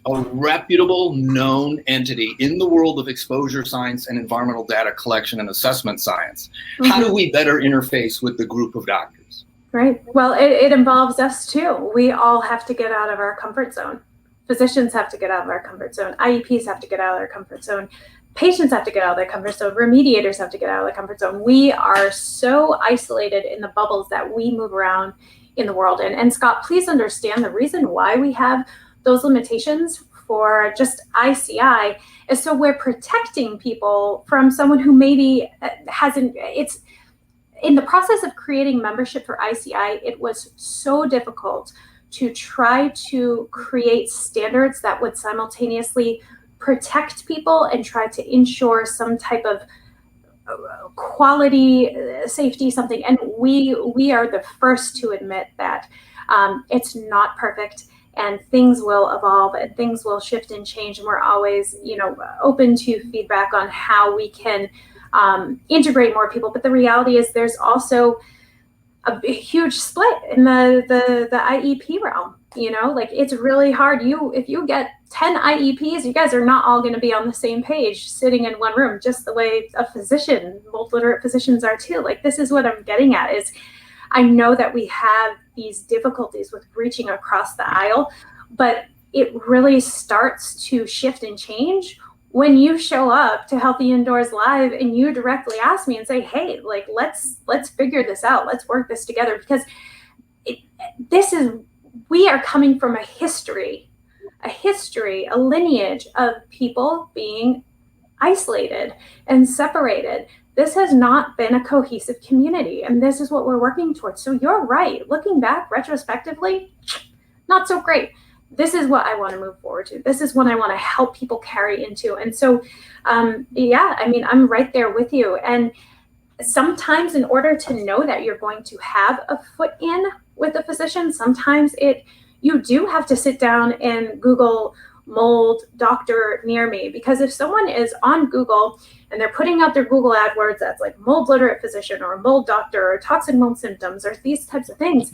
reputable, known entity in the world of exposure science and environmental data collection and assessment science, how do we better interface with the group of doctors? Right. Well, it involves us too. We all have to get out of our comfort zone. Physicians have to get out of our comfort zone. IEPs have to get out of their comfort zone. Patients have to get out of their comfort zone. Remediators have to get out of their comfort zone. We are so isolated in the bubbles that we move around in the world. And Scott, please understand the reason why we have those limitations for just ICI is so we're protecting people from someone who maybe hasn't, it's in the process of creating membership for ICI, it was so difficult to try to create standards that would simultaneously protect people and try to ensure some type of quality, safety, something. And we are the first to admit that it's not perfect and things will evolve and things will shift and change. And we're always, open to feedback on how we can integrate more people. But the reality is there's also a huge split in the IEP realm. It's really hard. If you get 10 IEPs, you guys are not all going to be on the same page sitting in one room, just the way a physician, mold literate physicians are too. This is what I'm getting at is I know that we have these difficulties with reaching across the aisle, but it really starts to shift and change when you show up to Healthy Indoors Live and you directly ask me and say, hey, let's figure this out. Let's work this together, because we are coming from a history, a lineage of people being isolated and separated. This has not been a cohesive community, and this is what we're working towards. So you're right. Looking back retrospectively, not so great. This is what I want to move forward to. This is what I want to help people carry into. And so, I'm right there with you. And sometimes in order to know that you're going to have a foot in with a physician, sometimes you do have to sit down and Google mold doctor near me, because if someone is on Google and they're putting out their Google AdWords that's like mold literate physician or mold doctor or toxic mold symptoms or these types of things,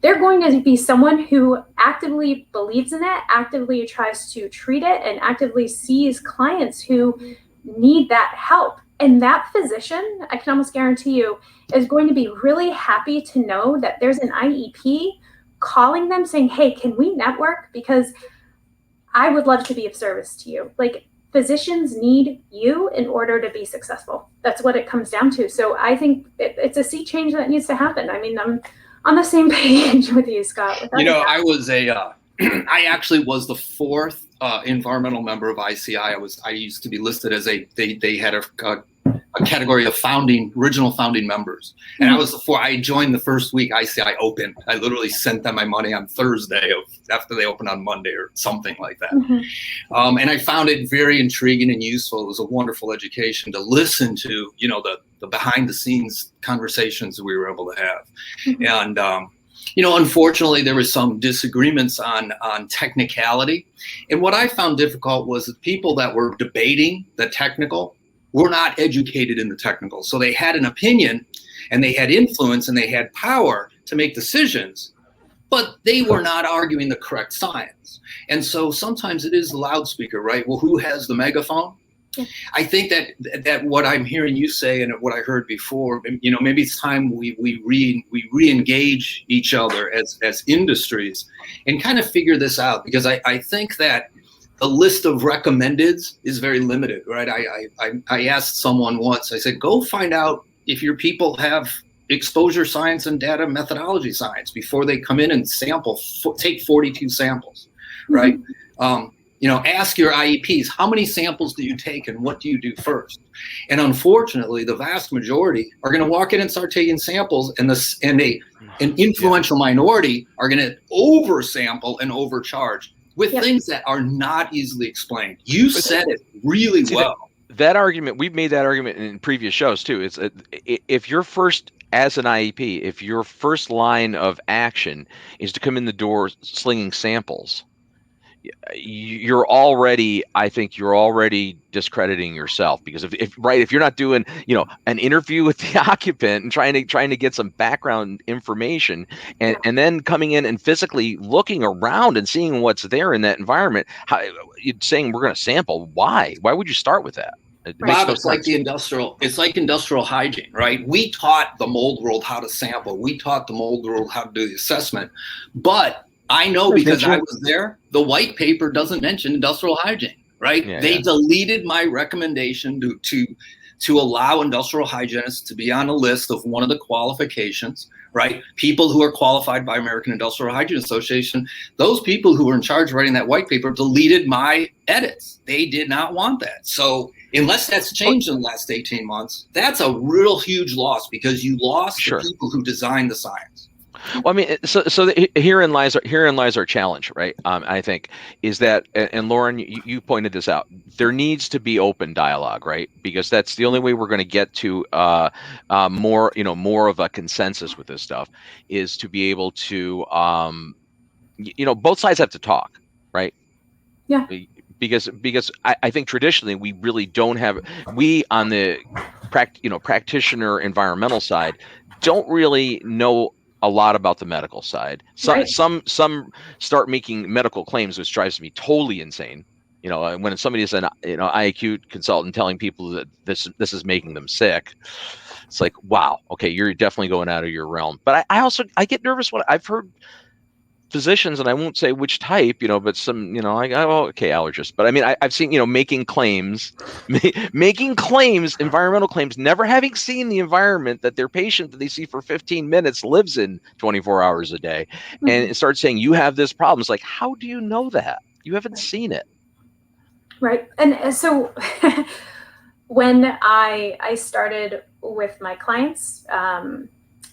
they're going to be someone who actively believes in it, actively tries to treat it, and actively sees clients who need that help. And that physician, I can almost guarantee you, is going to be really happy to know that there's an IEP calling them saying, hey, can we network? Because I would love to be of service to you. Physicians need you in order to be successful. That's what it comes down to. So I think it's a sea change that needs to happen. I'm on the same page with you, Scott. I was I actually was the 4th environmental member of ICI. I used to be listed as they had a a category of original founding members. And I joined the first week ICI opened. I literally sent them my money on Thursday after they opened on Monday or something like that. And I found it very intriguing and useful. It was a wonderful education to listen to, the behind the scenes conversations we were able to have. And, unfortunately, there was some disagreements on technicality. And what I found difficult was the people that were debating the technical were not educated in the technical. So they had an opinion and they had influence and they had power to make decisions, but they were not arguing the correct science. And so sometimes it is the loudspeaker, right? Well, who has the megaphone? Yeah. I think that what I'm hearing you say and what I heard before, maybe it's time we re-engage each other as industries and kind of figure this out, because I think that the list of recommendeds is very limited, right? I asked someone once, I said, go find out if your people have exposure science and data methodology science before they come in and take 42 samples, right? Ask your IEPs, how many samples do you take and what do you do first? And unfortunately, the vast majority are going to walk in and start taking samples, and an influential minority are going to oversample and overcharge with things that are not easily explained. You said it really well. That argument, we've made that argument in previous shows too. It's if you're first, as an IEP, if your first line of action is to come in the door slinging samples, I think you're already discrediting yourself, because if you're not doing, an interview with the occupant and trying to get some background information and then coming in and physically looking around and seeing what's there in that environment, you're saying we're going to sample. Why would you start with that? Bob, it's like industrial hygiene, right? We taught the mold world how to sample. We taught the mold world how to do the assessment, but I know because I was there, the white paper doesn't mention industrial hygiene, right? They deleted my recommendation to allow industrial hygienists to be on a list of one of the qualifications, right? People who are qualified by American Industrial Hygiene Association. Those people who were in charge of writing that white paper deleted my edits. They did not want that. So unless that's changed in the last 18 months, that's a real huge loss, because you lost the people who designed the science. Well, I mean, herein lies our challenge, right? I think is that, and Lauren, you pointed this out. There needs to be open dialogue, right? Because that's the only way we're going to get to more of a consensus with this stuff, is to be able to, both sides have to talk, right? Yeah. Because I think traditionally we really don't have, we on the practitioner environmental side don't really know a lot about the medical side. Some start making medical claims, which drives me totally insane. When somebody is an IAQ consultant telling people that this is making them sick, it's like, wow, okay, you're definitely going out of your realm. But I get nervous when I've heard physicians, and I won't say which type, but some, allergists. But I mean, I've seen, making claims, environmental claims, never having seen the environment that their patient that they see for 15 minutes lives in 24 hours a day, and start saying, you have this problem. It's like, how do you know that? You haven't seen it. Right. And so when I started with my clients,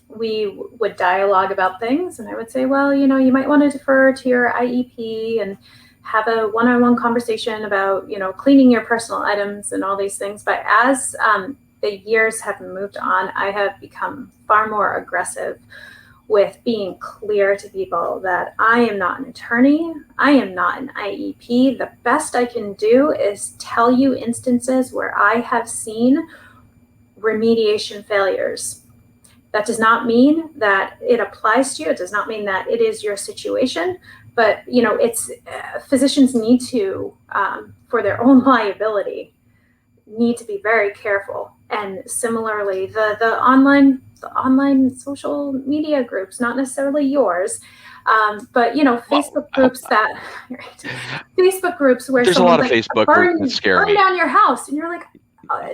we would dialogue about things, and I would say, well, you might want to defer to your IEP and have a one-on-one conversation about, cleaning your personal items and all these things. But as the years have moved on, I have become far more aggressive with being clear to people that I am not an attorney. I am not an IEP. The best I can do is tell you instances where I have seen remediation failures. That does not mean that it applies to you. It does not mean that it is your situation, but it's physicians need to, for their own liability, need to be very careful. And similarly, the online social media groups, not necessarily yours, but Facebook groups Facebook groups where there's a lot of Facebook groups that scare me. Burn down your house, and you're like,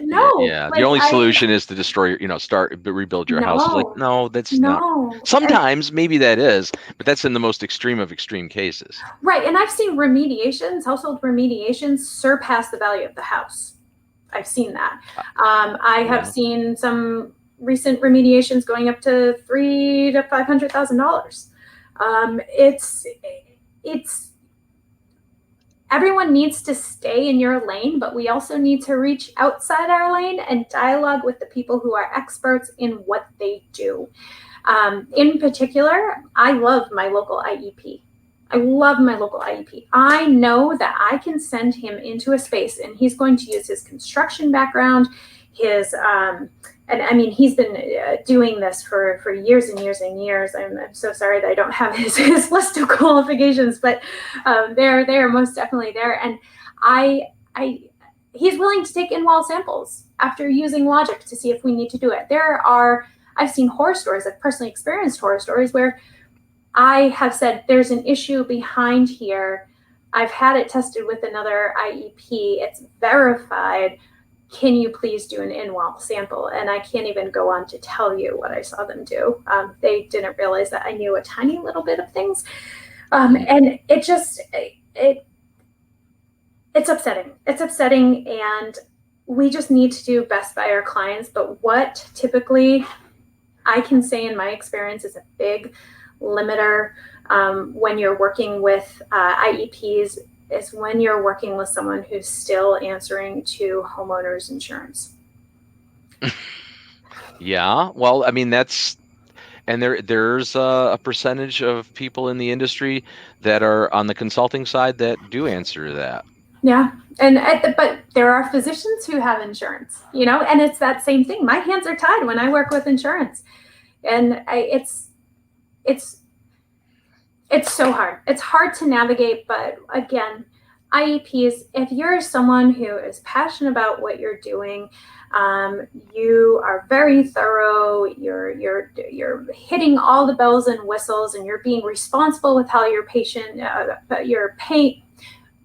no. Yeah, the only solution is to destroy rebuild your house. It's like, no, that's not. Sometimes maybe that is, but that's in the most extreme of extreme cases. Right, and I've seen household remediations surpass the value of the house. I've seen that. I have seen some recent remediations going up to $300,000 to $500,000. It's everyone needs to stay in your lane, but we also need to reach outside our lane and dialogue with the people who are experts in what they do. In particular, I love my local IEP. I love my local IEP. I know that I can send him into a space and he's going to use his construction background, his, and I mean, he's been doing this for years and years and years. I'm so sorry that I don't have his list of qualifications, but they are most definitely there. And he's willing to take in-wall samples after using logic to see if we need to do it. I've seen horror stories, I've personally experienced horror stories where I have said, there's an issue behind here. I've had it tested with another IEP. It's verified. Can you please do an in-wall sample? And I can't even go on to tell you what I saw them do. They didn't realize that I knew a tiny little bit of things. And it's upsetting. It's upsetting, and we just need to do best by our clients. But what typically I can say in my experience is a big limiter when you're working with IEPs is when you're working with someone who's still answering to homeowners insurance. Yeah, well, I mean, there's a percentage of people in the industry that are on the consulting side that do answer to that. Yeah, but there are physicians who have insurance, and it's that same thing. My hands are tied when I work with insurance, and it's so hard. It's hard to navigate, but again, IEPs, if you're someone who is passionate about what you're doing, you are very thorough, you're hitting all the bells and whistles, and you're being responsible with how your patient,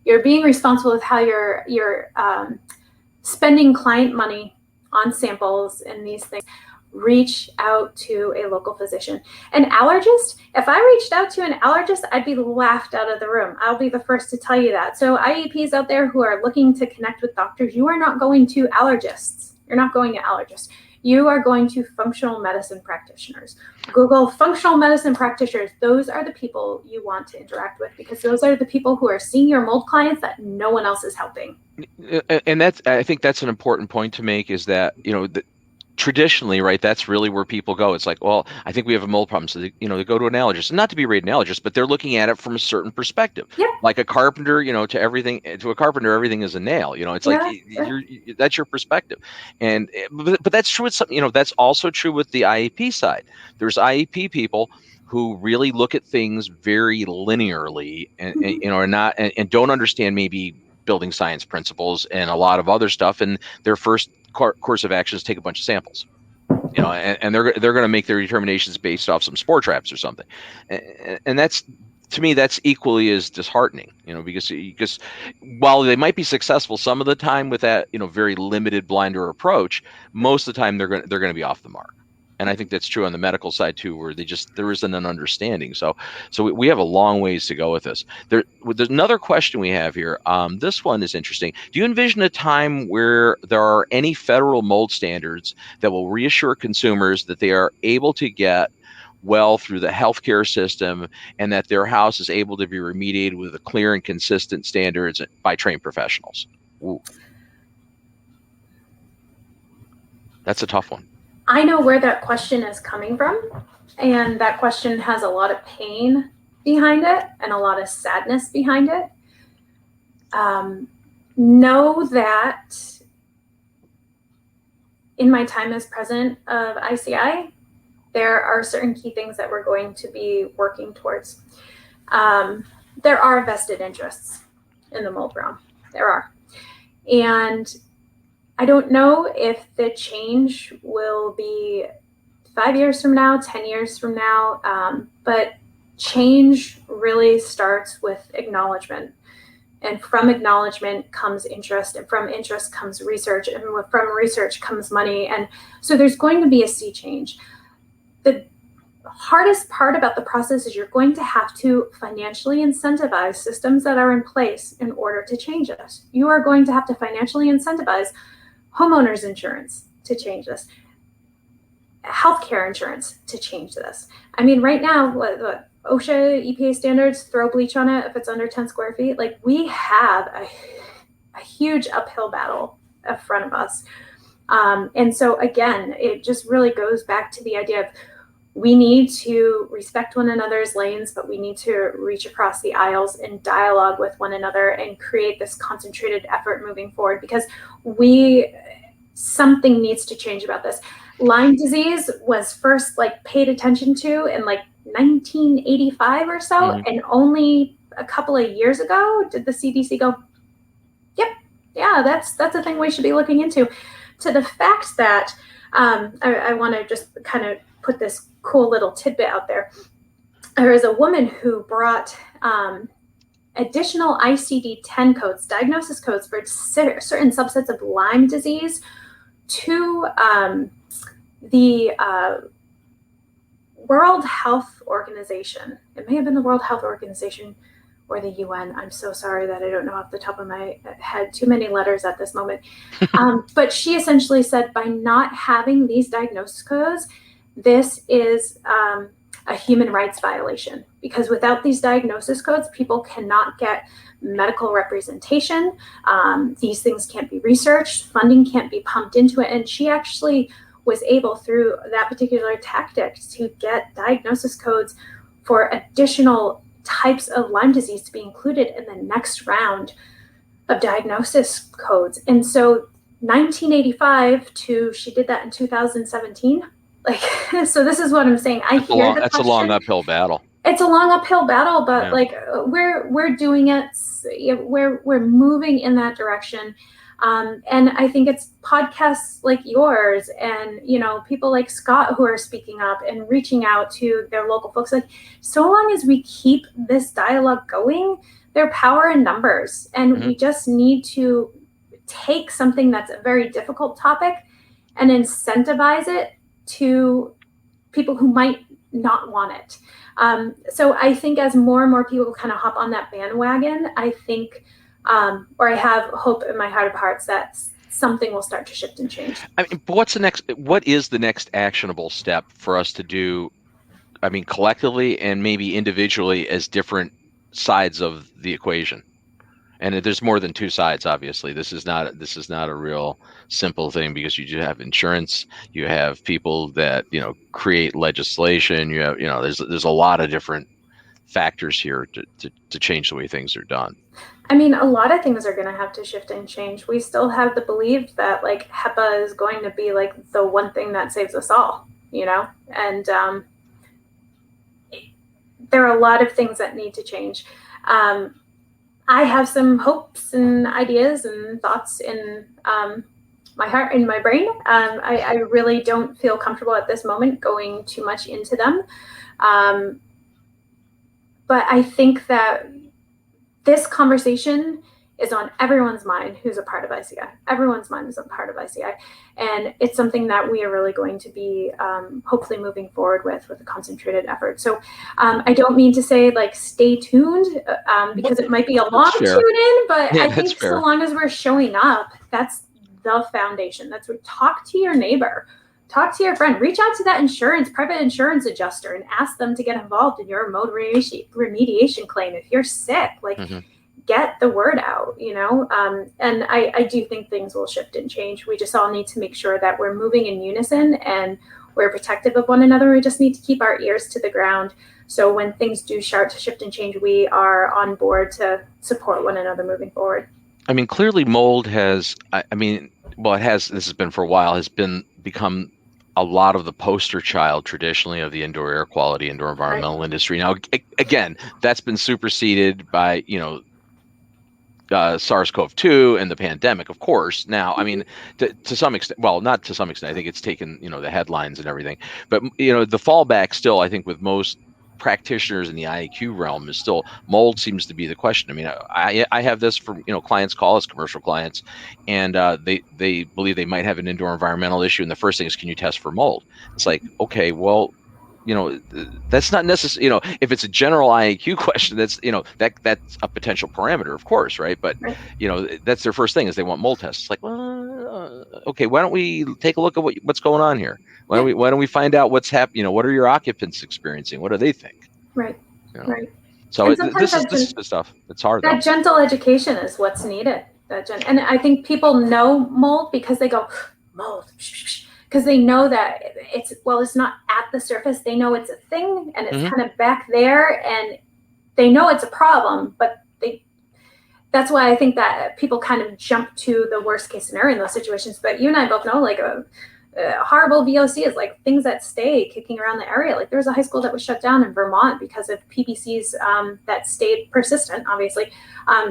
you're being responsible with how you're spending client money on samples and these things. Reach out to a local physician. An allergist, if I reached out to an allergist, I'd be laughed out of the room. I'll be the first to tell you that. So IEPs out there who are looking to connect with doctors, you are not going to allergists. You're not going to allergists. You are going to functional medicine practitioners. Google functional medicine practitioners. Those are the people you want to interact with, because those are the people who are seeing your mold clients that no one else is helping. And I think that's an important point to make, is that, traditionally, right, that's really where people go. It's like, well, I think we have a mold problem, so they go to an allergist, and not to be an allergist, but they're looking at it from a certain perspective. Yeah. Like a carpenter, to a carpenter, everything is a nail. It's like that's your perspective, and but that's true with some. That's also true with the IEP side. There's IEP people who really look at things very linearly, and don't understand maybe building science principles and a lot of other stuff, and their first course of action is take a bunch of samples, and they're going to make their determinations based off some spore traps or something, and that's, to me, that's equally as disheartening, because while they might be successful some of the time with that, very limited blinder approach, most of the time they're going to be off the mark. And I think that's true on the medical side too, where there isn't an understanding. So we have a long ways to go with this. There's another question we have here. This one is interesting. Do you envision a time where there are any federal mold standards that will reassure consumers that they are able to get well through the healthcare system, and that their house is able to be remediated with a clear and consistent standards by trained professionals? Ooh. That's a tough one. I know where that question is coming from, and that question has a lot of pain behind it and a lot of sadness behind it. Know that in my time as president of ICI, there are certain key things that we're going to be working towards. There are vested interests in the mold realm. There are. And I don't know if the change will be 5 years from now, 10 years from now, but change really starts with acknowledgement. And from acknowledgement comes interest, and from interest comes research, and from research comes money. And so there's going to be a sea change. The hardest part about the process is you're going to have to financially incentivize systems that are in place in order to change this. You are going to have to financially incentivize homeowners insurance to change this, healthcare insurance to change this. I mean, right now, what OSHA, EPA standards, throw bleach on it if it's under 10 square feet. Like, we have a huge uphill battle in front of us. And so again, it just really goes back to the idea of we need to respect one another's lanes, but we need to reach across the aisles and dialogue with one another and create this concentrated effort moving forward, because something needs to change about this. Lyme disease was first paid attention to in 1985 or so, and only a couple of years ago did the CDC go, yep, yeah, that's a thing we should be looking into. To the fact that I want to just kind of put this cool little tidbit out there. There is a woman who brought additional ICD-10 codes, diagnosis codes for certain subsets of Lyme disease to the World Health Organization. It may have been the World Health Organization or the UN. I'm so sorry that I don't know off the top of my head, too many letters at this moment. But she essentially said, by not having these diagnosis codes, this is a human rights violation, because without these diagnosis codes, people cannot get medical representation. These things can't be researched, funding can't be pumped into it. And she actually was able, through that particular tactic, to get diagnosis codes for additional types of Lyme disease to be included in the next round of diagnosis codes. And so 1985 to, she did that in 2017. So this is what I'm saying. That's a long uphill battle. It's a long uphill battle, but we're doing it. We're moving in that direction. And I think it's podcasts like yours and, people like Scott who are speaking up and reaching out to their local folks. So long as we keep this dialogue going, there are power in numbers. And we just need to take something that's a very difficult topic and incentivize it to people who might not want it. So I think as more and more people kind of hop on that bandwagon, I think, or I have hope in my heart of hearts that something will start to shift and change. I mean, but what is the next actionable step for us to do? I mean, collectively and maybe individually as different sides of the equation. And there's more than two sides, obviously. This is not a real simple thing, because you do have insurance, you have people that, create legislation, there's a lot of different factors here to change the way things are done. I mean, a lot of things are going to have to shift and change. We still have the belief that HEPA is going to be the one thing that saves us all, and there are a lot of things that need to change. I have some hopes and ideas and thoughts in my heart and my brain. I really don't feel comfortable at this moment going too much into them. But I think that this conversation is on everyone's mind who's a part of ICI. Everyone's mind is a part of ICI. And it's something that we are really going to be hopefully moving forward with a concentrated effort. So I don't mean to say stay tuned because it might be a long tune in, but I think so long as we're showing up, that's the foundation. That's what, talk to your neighbor, talk to your friend, reach out to that private insurance adjuster and ask them to get involved in your remote remediation claim. If you're sick, get the word out, and I do think things will shift and change. We just all need to make sure that we're moving in unison and we're protective of one another. We just need to keep our ears to the ground. So when things do start to shift and change, we are on board to support one another moving forward. I mean, clearly mold has, this has been for a while, become a lot of the poster child traditionally of the indoor air quality, indoor environmental industry. Now, again, that's been superseded by, SARS-CoV-2 and the pandemic, of course. Now, I mean, to some extent, well, not to some extent, I think it's taken, the headlines and everything. But, the fallback still, I think, with most practitioners in the IAQ realm is still mold seems to be the question. I mean, I have this from, clients call us, commercial clients, and they believe they might have an indoor environmental issue. And the first thing is, can you test for mold? It's like, okay, well, that's not necessary. If it's a general IAQ question, that's that's a potential parameter, of course, right? But Right. that's their first thing is they want mold tests. It's like, well, okay, why don't we take a look at what's going on here? Why don't we find out what's happening? What are your occupants experiencing? What do they think? Right. Right. So And sometimes this is the stuff. It's hard though. that gentle education is what's needed. And I think people know mold because they go mold because they know that it's not at the surface. They know it's a thing and it's kind of back there, and they know it's a problem, but that's why I think that people kind of jump to the worst case scenario in those situations. But you and I both know, like a horrible VOC is like things that stay kicking around the area. Like there was a high school that was shut down in Vermont because of PVCs that stayed persistent, obviously,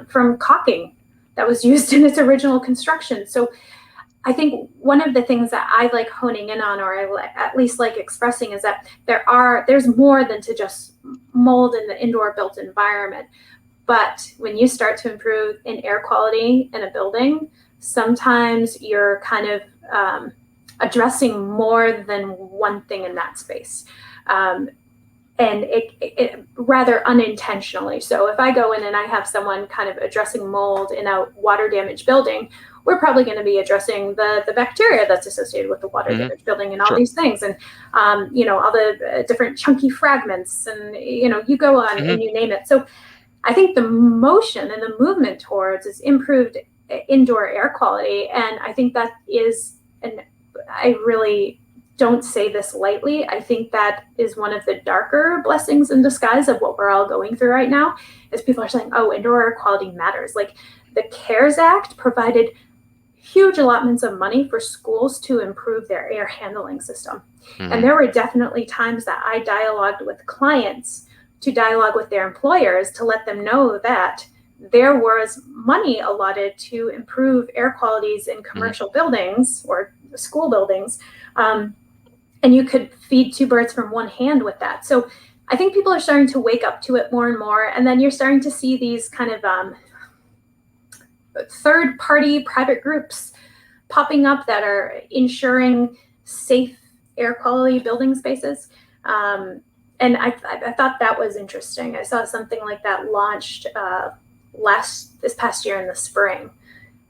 from caulking that was used in its original construction. So I think one of the things that I like honing in on, or I at least like expressing, is that there's more than to just mold in the indoor built environment. But when you start to improve in air quality in a building, sometimes you're kind of addressing more than one thing in that space. And it rather unintentionally. So if I go in and I have someone kind of addressing mold in a water damaged building, we're probably going to be addressing the bacteria that's associated with the water damaged building and all these things. And, all the different chunky fragments and, you go on and you name it. So I think the motion and the movement towards is improved indoor air quality. And I think that is, and I really don't say this lightly, I think that is one of the darker blessings in disguise of what we're all going through right now, is people are saying, oh, indoor air quality matters. Like the CARES Act provided huge allotments of money for schools to improve their air handling system. And there were definitely times that I dialogued with clients to dialogue with their employers to let them know that there was money allotted to improve air qualities in commercial buildings or school buildings. And you could feed two birds from one hand with that. So I think people are starting to wake up to it more and more. And then you're starting to see these kind of third-party private groups popping up that are ensuring safe air quality building spaces. And I thought that was interesting. I saw something like that launched this past year in the spring.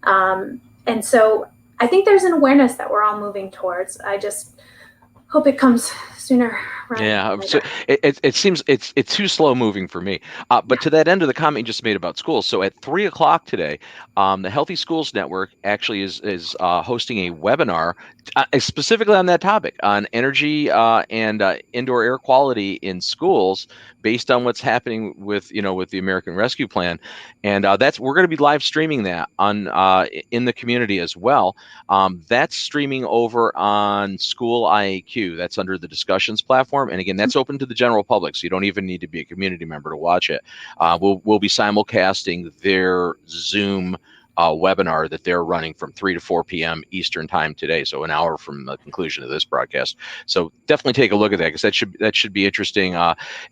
And so I think there's an awareness that we're all moving towards. I just hope it comes sooner. Yeah, so it seems it's too slow moving for me. But to that end of the comment you just made about schools, so at 3:00 today, the Healthy Schools Network actually is hosting a webinar specifically on that topic, on energy and indoor air quality in schools, based on what's happening with the American Rescue Plan, and we're going to be live streaming that on in the community as well. That's streaming over on School IAQ. That's under the discussions platform. And again, that's open to the general public, so you don't even need to be a community member to watch it. We'll be simulcasting their Zoom webinar that they're running from 3 to 4 p.m. Eastern time today, so an hour from the conclusion of this broadcast. So definitely take a look at that, because that should be interesting.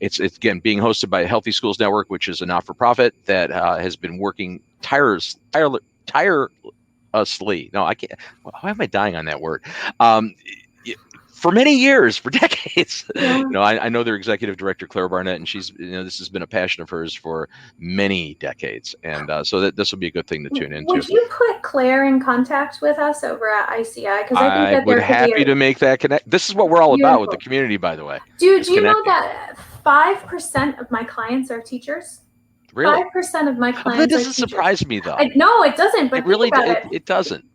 It's again being hosted by Healthy Schools Network, which is a not-for-profit that has been working tirelessly. No, I can't. Why am I dying on that word? For many years, for decades. Yeah. I know their executive director, Claire Barnett, and she's, this has been a passion of hers for many decades. And so that this will be a good thing to tune into. Would you put Claire in contact with us over at ICI? Because I think that would happy to make that connect. This is what we're all about with the community, by the way. Do you know that 5% of my clients are teachers? Really? 5% of my clients. That doesn't surprise me, though. No, it doesn't. But it really it doesn't.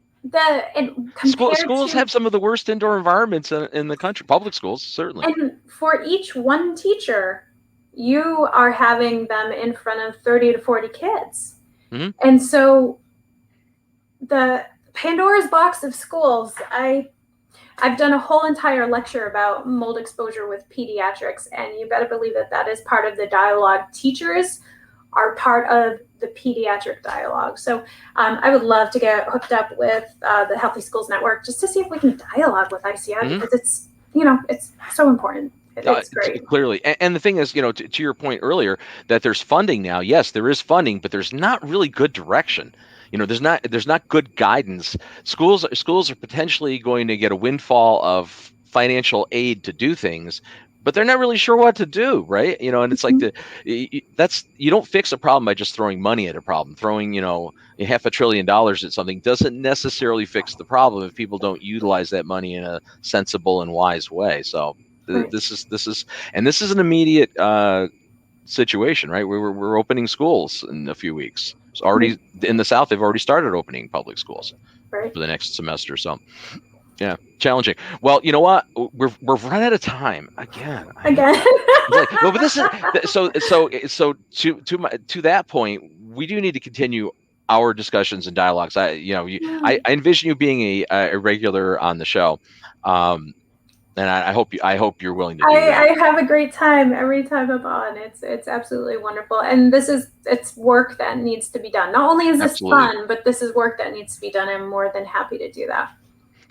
Schools have some of the worst indoor environments in the country. Public schools, certainly. And for each one teacher, you are having them in front of 30 to 40 kids. And so the Pandora's box of schools, I've done a whole entire lecture about mold exposure with pediatrics, and you better believe that is part of the dialogue. Teachers are part of the pediatric dialogue. So I would love to get hooked up with the Healthy Schools Network just to see if we can dialogue with ICI, because it's so important. It's great. Clearly. And the thing is, to your point earlier, that there's funding now. Yes, there is funding, but there's not really good direction. There's not good guidance. Schools are potentially going to get a windfall of financial aid to do things, but they're not really sure what to do, right? And it's like you don't fix a problem by just throwing money at a problem. Throwing $500 billion at something doesn't necessarily fix the problem if people don't utilize that money in a sensible and wise way. So Right. this is an immediate situation, right? We're opening schools in a few weeks. It's already in the South. They've already started opening public schools Right. for the next semester. So yeah, challenging. Well, you know what? We're run out of time again. No, but this is so to that point. We do need to continue our discussions and dialogues. I envision you being a regular on the show, and I hope you're willing to do that. I have a great time every time I'm on. It's absolutely wonderful, and it's work that needs to be done. Not only is this Absolutely. fun, but this is work that needs to be done. I'm more than happy to do that.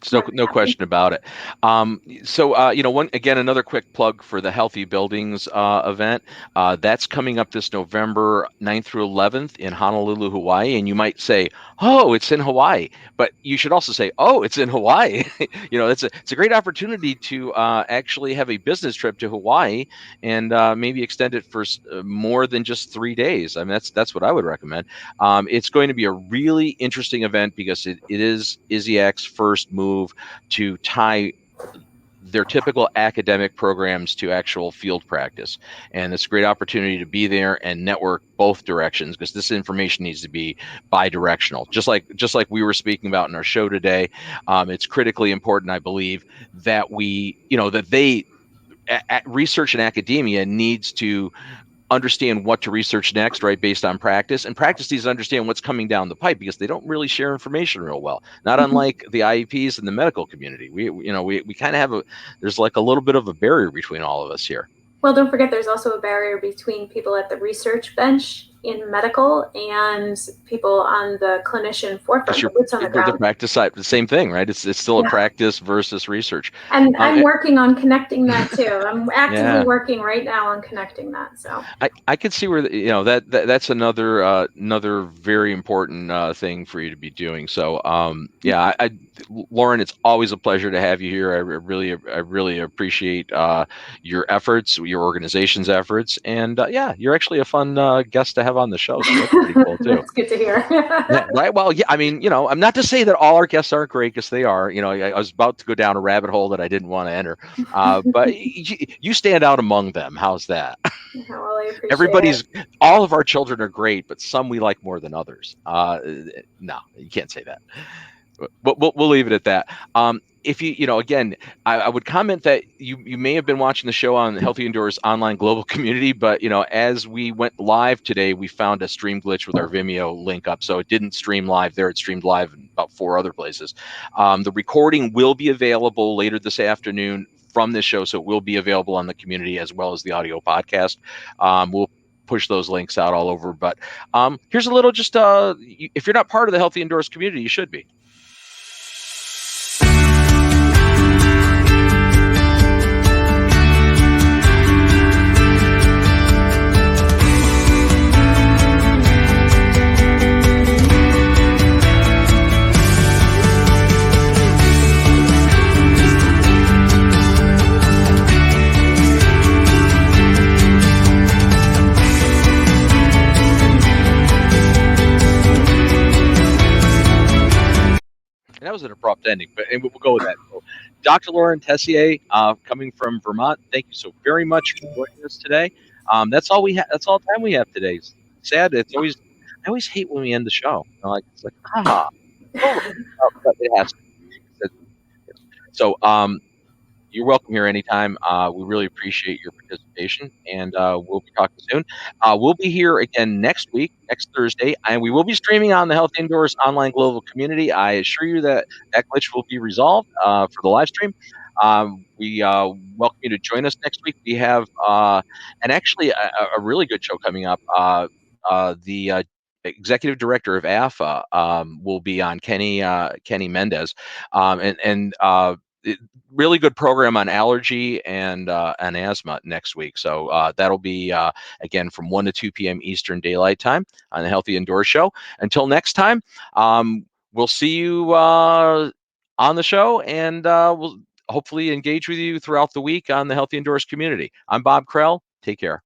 There's no question about it. Another quick plug for the Healthy Buildings event. That's coming up this November 9th through 11th in Honolulu, Hawaii. And you might say, oh, it's in Hawaii. But you should also say, oh, it's in Hawaii. It's a great opportunity to actually have a business trip to Hawaii and maybe extend it for more than just 3 days. I mean, that's what I would recommend. It's going to be a really interesting event because it is ISIAC's first move to tie their typical academic programs to actual field practice. And it's a great opportunity to be there and network both directions, because this information needs to be bi-directional. Just like we were speaking about in our show today, it's critically important, I believe, that research and academia needs to understand what to research next, right, based on practice, and practice needs to understand what's coming down the pipe, because they don't really share information real well. Not unlike the IEPs and the medical community. We kind of have there's like a little bit of a barrier between all of us here. Well, don't forget, there's also a barrier between people at the research bench in medical and people on the clinician forefront, the boots on the ground. The practice side, the same thing, right? It's still a practice versus research. And I'm working on connecting that too. I'm actively working right now on connecting that. So I could see where that's another very important thing for you to be doing. So Lauren, it's always a pleasure to have you here. I really appreciate your efforts, your organization's efforts, and you're actually a fun guest to have on the show. So that's pretty cool too. That's good to hear. Yeah, right. Well, yeah. I mean, I'm not to say that all our guests aren't great, because they are. I was about to go down a rabbit hole that I didn't want to enter, but you stand out among them. How's that? Well, I appreciate all of our children are great, but some we like more than others. No, you can't say that. But we'll leave it at that. If again, I would comment that you may have been watching the show on Healthy Indoors online global community, but as we went live today, we found a stream glitch with our Vimeo link up, so it didn't stream live there. It streamed live in about 4 other places. The recording will be available later this afternoon from this show, so it will be available on the community as well as the audio podcast. We'll push those links out all over. But here's a little if you're not part of the Healthy Indoors community, you should be. That was an abrupt ending, but we'll go with that. So, Dr. Lauren Tessier, coming from Vermont, thank you so very much for joining us today. That's all we have. That's all the time we have today. It's sad. I always hate when we end the show. It's like, but it has to. So, you're welcome here anytime. We really appreciate your participation, and we'll be talking soon. We'll be here again next week, next Thursday, and we will be streaming on the Healthy Indoors online global community. I assure you that glitch will be resolved for the live stream. We welcome you to join us next week. We have and actually a really good show coming up. The executive director of AFA will be on, Kenny Mendez, really good program on allergy and asthma next week. So that'll be again from 1 to 2 p.m. Eastern Daylight Time on the Healthy Indoors Show. Until next time, we'll see you on the show, and hopefully engage with you throughout the week on the Healthy Indoors community. I'm Bob Krell. Take care.